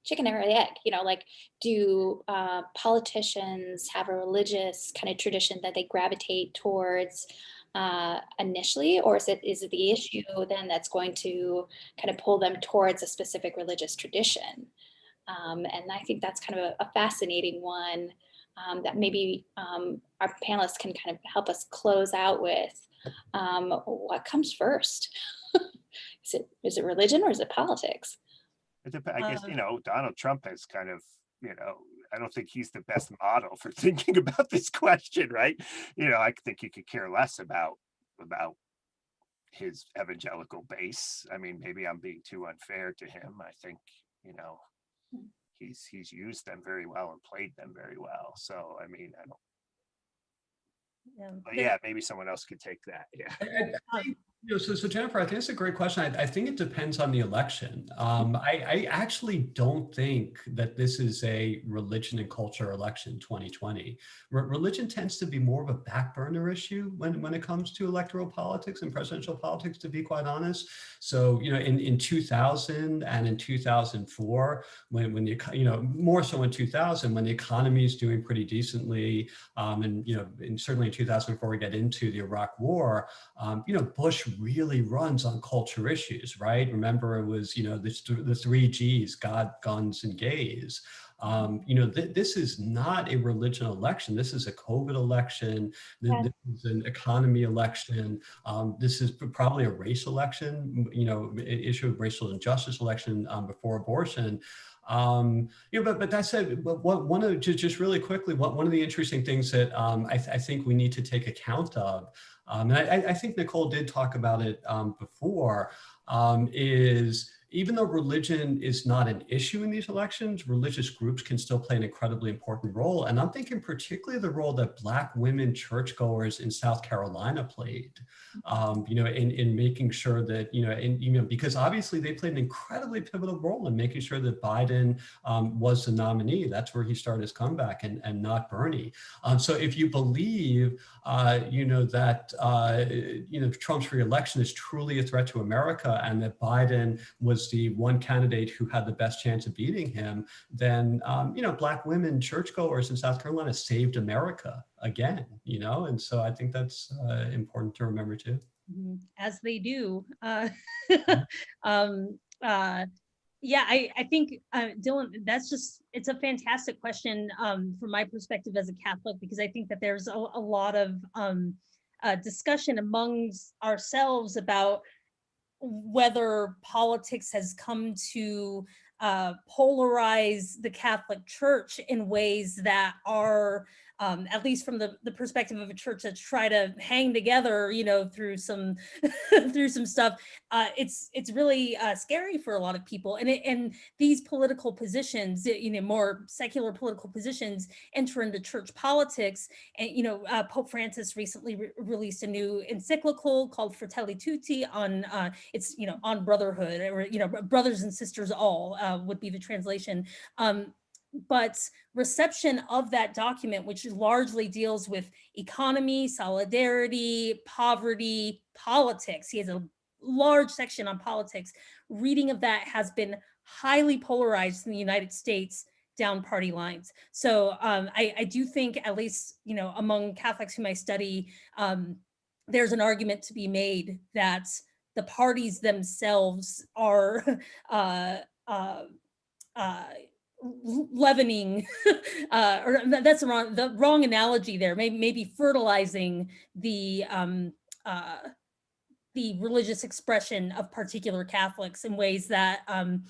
chicken or the egg? Like, do politicians have a religious kind of tradition that they gravitate towards initially, or is it the issue then that's going to kind of pull them towards a specific religious tradition? And I think that's kind of a fascinating one that maybe our panelists can kind of help us close out with. What comes first? Is it religion or is it politics? I guess, Donald Trump has kind of, I don't think he's the best model for thinking about this question, right? I think he could care less about his evangelical base. I mean, maybe I'm being too unfair to him. I think, he's used them very well and played them very well. So, I mean, I don't. But yeah, maybe someone else could take that. Yeah. So Jennifer, I think it's a great question. I think it depends on the election. I actually don't think that this is a religion and culture election 2020. Religion tends to be more of a back burner issue when it comes to electoral politics and presidential politics, to be quite honest. So, in 2000 and in 2004, when more so in 2000, when the economy is doing pretty decently, and certainly in 2004, we get into the Iraq War, Bush really runs on culture issues, right? Remember, it was, the 3 Gs, God, guns, and gays. This is not a religion election. This is a COVID election. This is an economy election. This is probably a race election, issue of racial injustice election before abortion. But that said, just really quickly, one of the interesting things that I think we need to take account of, and I think Nicole did talk about it before, is even though religion is not an issue in these elections, religious groups can still play an incredibly important role. And I'm thinking particularly the role that Black women churchgoers in South Carolina played, in making sure that, because obviously they played an incredibly pivotal role in making sure that Biden was the nominee. That's where he started his comeback, and not Bernie. So if you believe, that, Trump's reelection is truly a threat to America, and that Biden was the one candidate who had the best chance of beating him, then, Black women churchgoers in South Carolina saved America again, and so I think that's important to remember too. As they do. Yeah, I think, Dylan, it's a fantastic question from my perspective as a Catholic, because I think that there's a lot of discussion amongst ourselves about whether politics has come to polarize the Catholic Church in ways that are, at least from the perspective of a church that's try to hang together, through some through some stuff. It's really scary for a lot of people, and these political positions, more secular political positions, enter into church politics. And Pope Francis recently released a new encyclical called Fratelli Tutti on it's on brotherhood, or brothers and sisters all would be the translation. But reception of that document, which largely deals with economy, solidarity, poverty, politics. He has a large section on politics. Reading of that has been highly polarized in the United States down party lines. So I do think, at least, among Catholics whom I study, there's an argument to be made that the parties themselves are leavening, or that's the wrong analogy there. Maybe fertilizing the religious expression of particular Catholics in ways that, I'm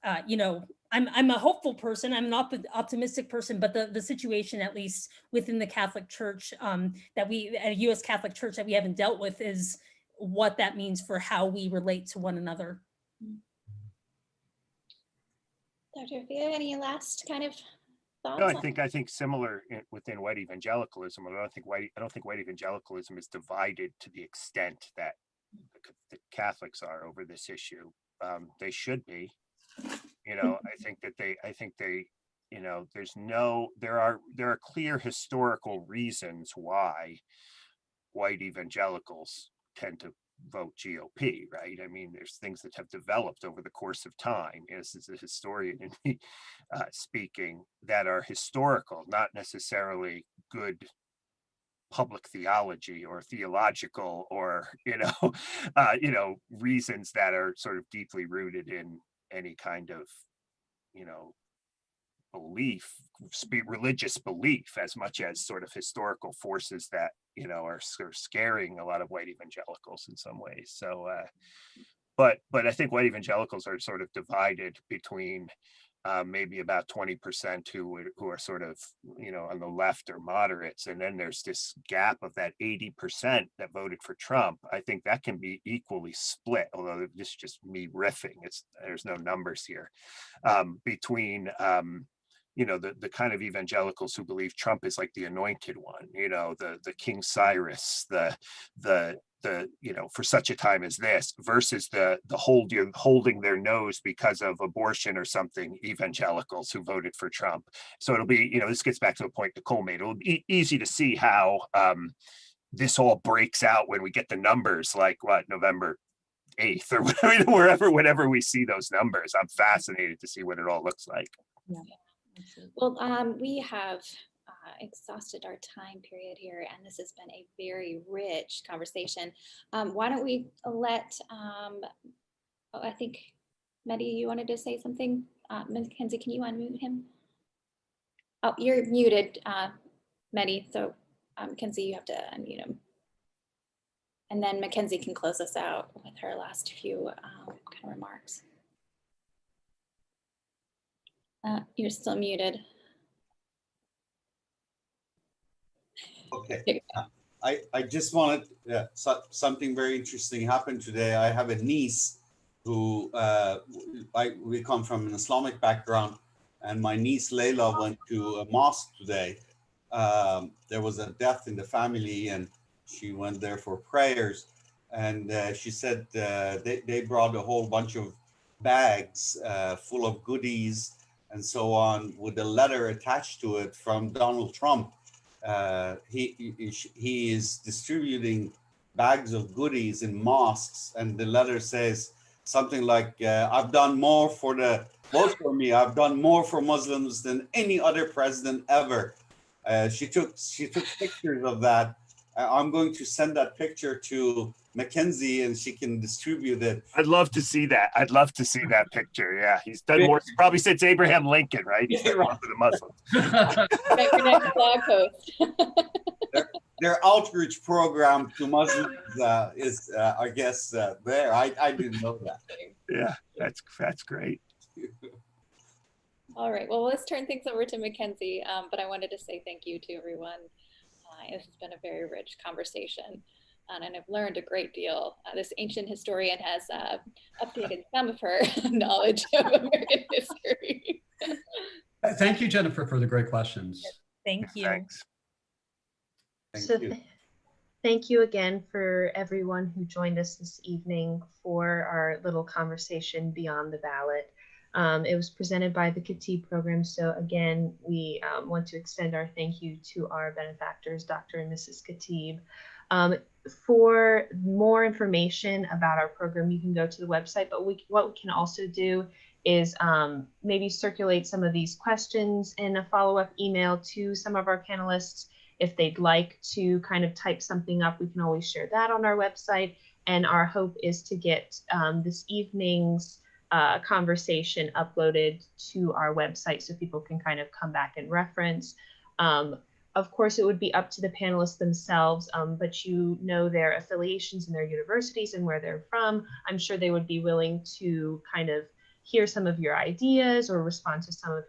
a hopeful person. I'm an optimistic person, but the situation, at least within the Catholic Church, a U.S. Catholic Church that we haven't dealt with, is what that means for how we relate to one another. Dr. Fia, any last kind of thoughts? No, I think similar within white evangelicalism. I don't think white evangelicalism is divided to the extent that the Catholics are over this issue. They should be. I think they, there are clear historical reasons why white evangelicals tend to vote GOP, right? I mean, there's things that have developed over the course of time, as a historian in me speaking, that are historical, not necessarily good public theology or theological, or reasons that are sort of deeply rooted in any kind of belief, religious belief, as much as sort of historical forces that are sort of scaring a lot of white evangelicals in some ways. So but I think white evangelicals are sort of divided between maybe about 20% who are sort of, on the left or moderates. And then there's this gap of that 80% that voted for Trump. I think that can be equally split, although this is just me riffing. There's no numbers here, between, the kind of evangelicals who believe Trump is like the anointed one, the King Cyrus, the for such a time as this, versus the holding their nose because of abortion or something evangelicals who voted for Trump. So it'll be, this gets back to a point Nicole made. It'll be easy to see how this all breaks out when we get the numbers, like November 8th or whatever, whenever we see those numbers. I'm fascinated to see what it all looks like. Yeah. Well, we have exhausted our time period here, and this has been a very rich conversation. Why don't we let, I think, Mehdi, you wanted to say something? Mackenzie, can you unmute him? Oh, you're muted, Mehdi, so Mackenzie, you have to unmute him. And then Mackenzie can close us out with her last few kind of remarks. You're still muted. Okay. I just wanted something very interesting happened today. I have a niece who we come from an Islamic background, and my niece Layla went to a mosque today. There was a death in the family, and she went there for prayers. And she said they brought a whole bunch of bags full of goodies and so on, with a letter attached to it from Donald Trump. He is distributing bags of goodies in mosques, and the letter says something like, I've done more vote for me, I've done more for Muslims than any other president ever. She took pictures of that. I'm going to send that picture to Mackenzie, and she can distribute it. I'd love to see that. I'd love to see that picture. Yeah, he's done more, probably since Abraham Lincoln, right? He's done more for the Muslims. Your next blog post. Their outreach program to Muslims is, I guess, there. I didn't know that. Yeah, that's great. All right, well, let's turn things over to Mackenzie, but I wanted to say thank you to everyone. This has been a very rich conversation, and I've learned a great deal. This ancient historian has updated some of her knowledge of American history. Thank you, Jennifer, for the great questions. Thank you. Thanks. Thank you again for everyone who joined us this evening for our little conversation beyond the ballot. It was presented by the Khatib program. So again, we want to extend our thank you to our benefactors, Dr. and Mrs. Khatib. For more information about our program, you can go to the website, but what we can also do is maybe circulate some of these questions in a follow-up email to some of our panelists. If they'd like to kind of type something up, we can always share that on our website. And our hope is to get this evening's conversation uploaded to our website so people can kind of come back and reference. Of course, it would be up to the panelists themselves, but their affiliations and their universities and where they're from. I'm sure they would be willing to kind of hear some of your ideas or respond to some of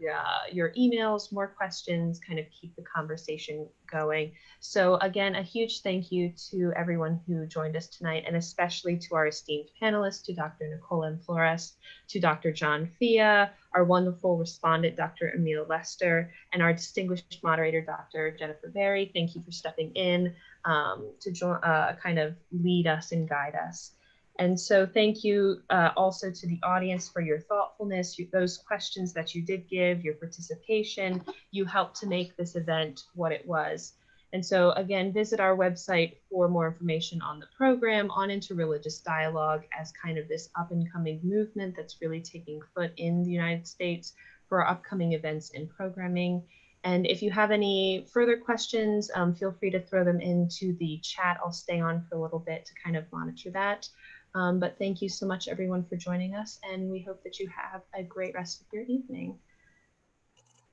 your emails, more questions, kind of keep the conversation going. So again, a huge thank you to everyone who joined us tonight, and especially to our esteemed panelists, to Dr. Nicola Flores, to Dr. John Fia, our wonderful respondent, Dr. Emil Lester, and our distinguished moderator, Dr. Jennifer Berry. Thank you for stepping in to kind of lead us and guide us. And so thank you also to the audience for your thoughtfulness, those questions that you did give, your participation. You helped to make this event what it was. And so again, visit our website for more information on the program, on interreligious dialogue as kind of this up and coming movement that's really taking foot in the United States, for our upcoming events and programming. And if you have any further questions, feel free to throw them into the chat. I'll stay on for a little bit to kind of monitor that. But thank you so much, everyone, for joining us, and we hope that you have a great rest of your evening.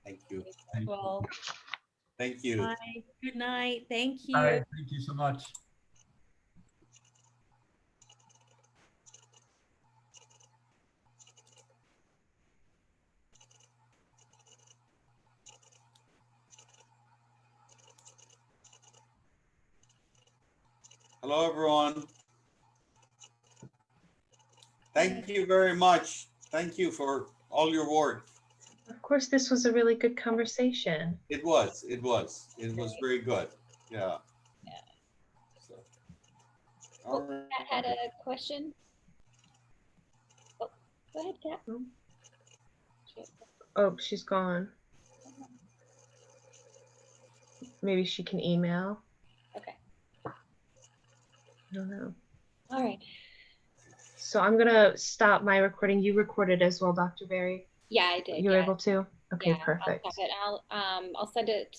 Thank you. Well, Thank you. bye. Good night. Thank you. All right, thank you so much. Hello, everyone. Thank you very much. Thank you for all your work. Of course, this was a really good conversation. It was very good. Yeah. Yeah. So, Oh, all right. Kat had a question. Oh, go ahead, Kat. Oh, she's gone. Maybe she can email. Okay. I don't know. All right. So I'm gonna stop my recording. You recorded as well, Dr. Berry? Yeah, I did. You were Yeah. able to? Okay, Yeah, perfect. I'll send it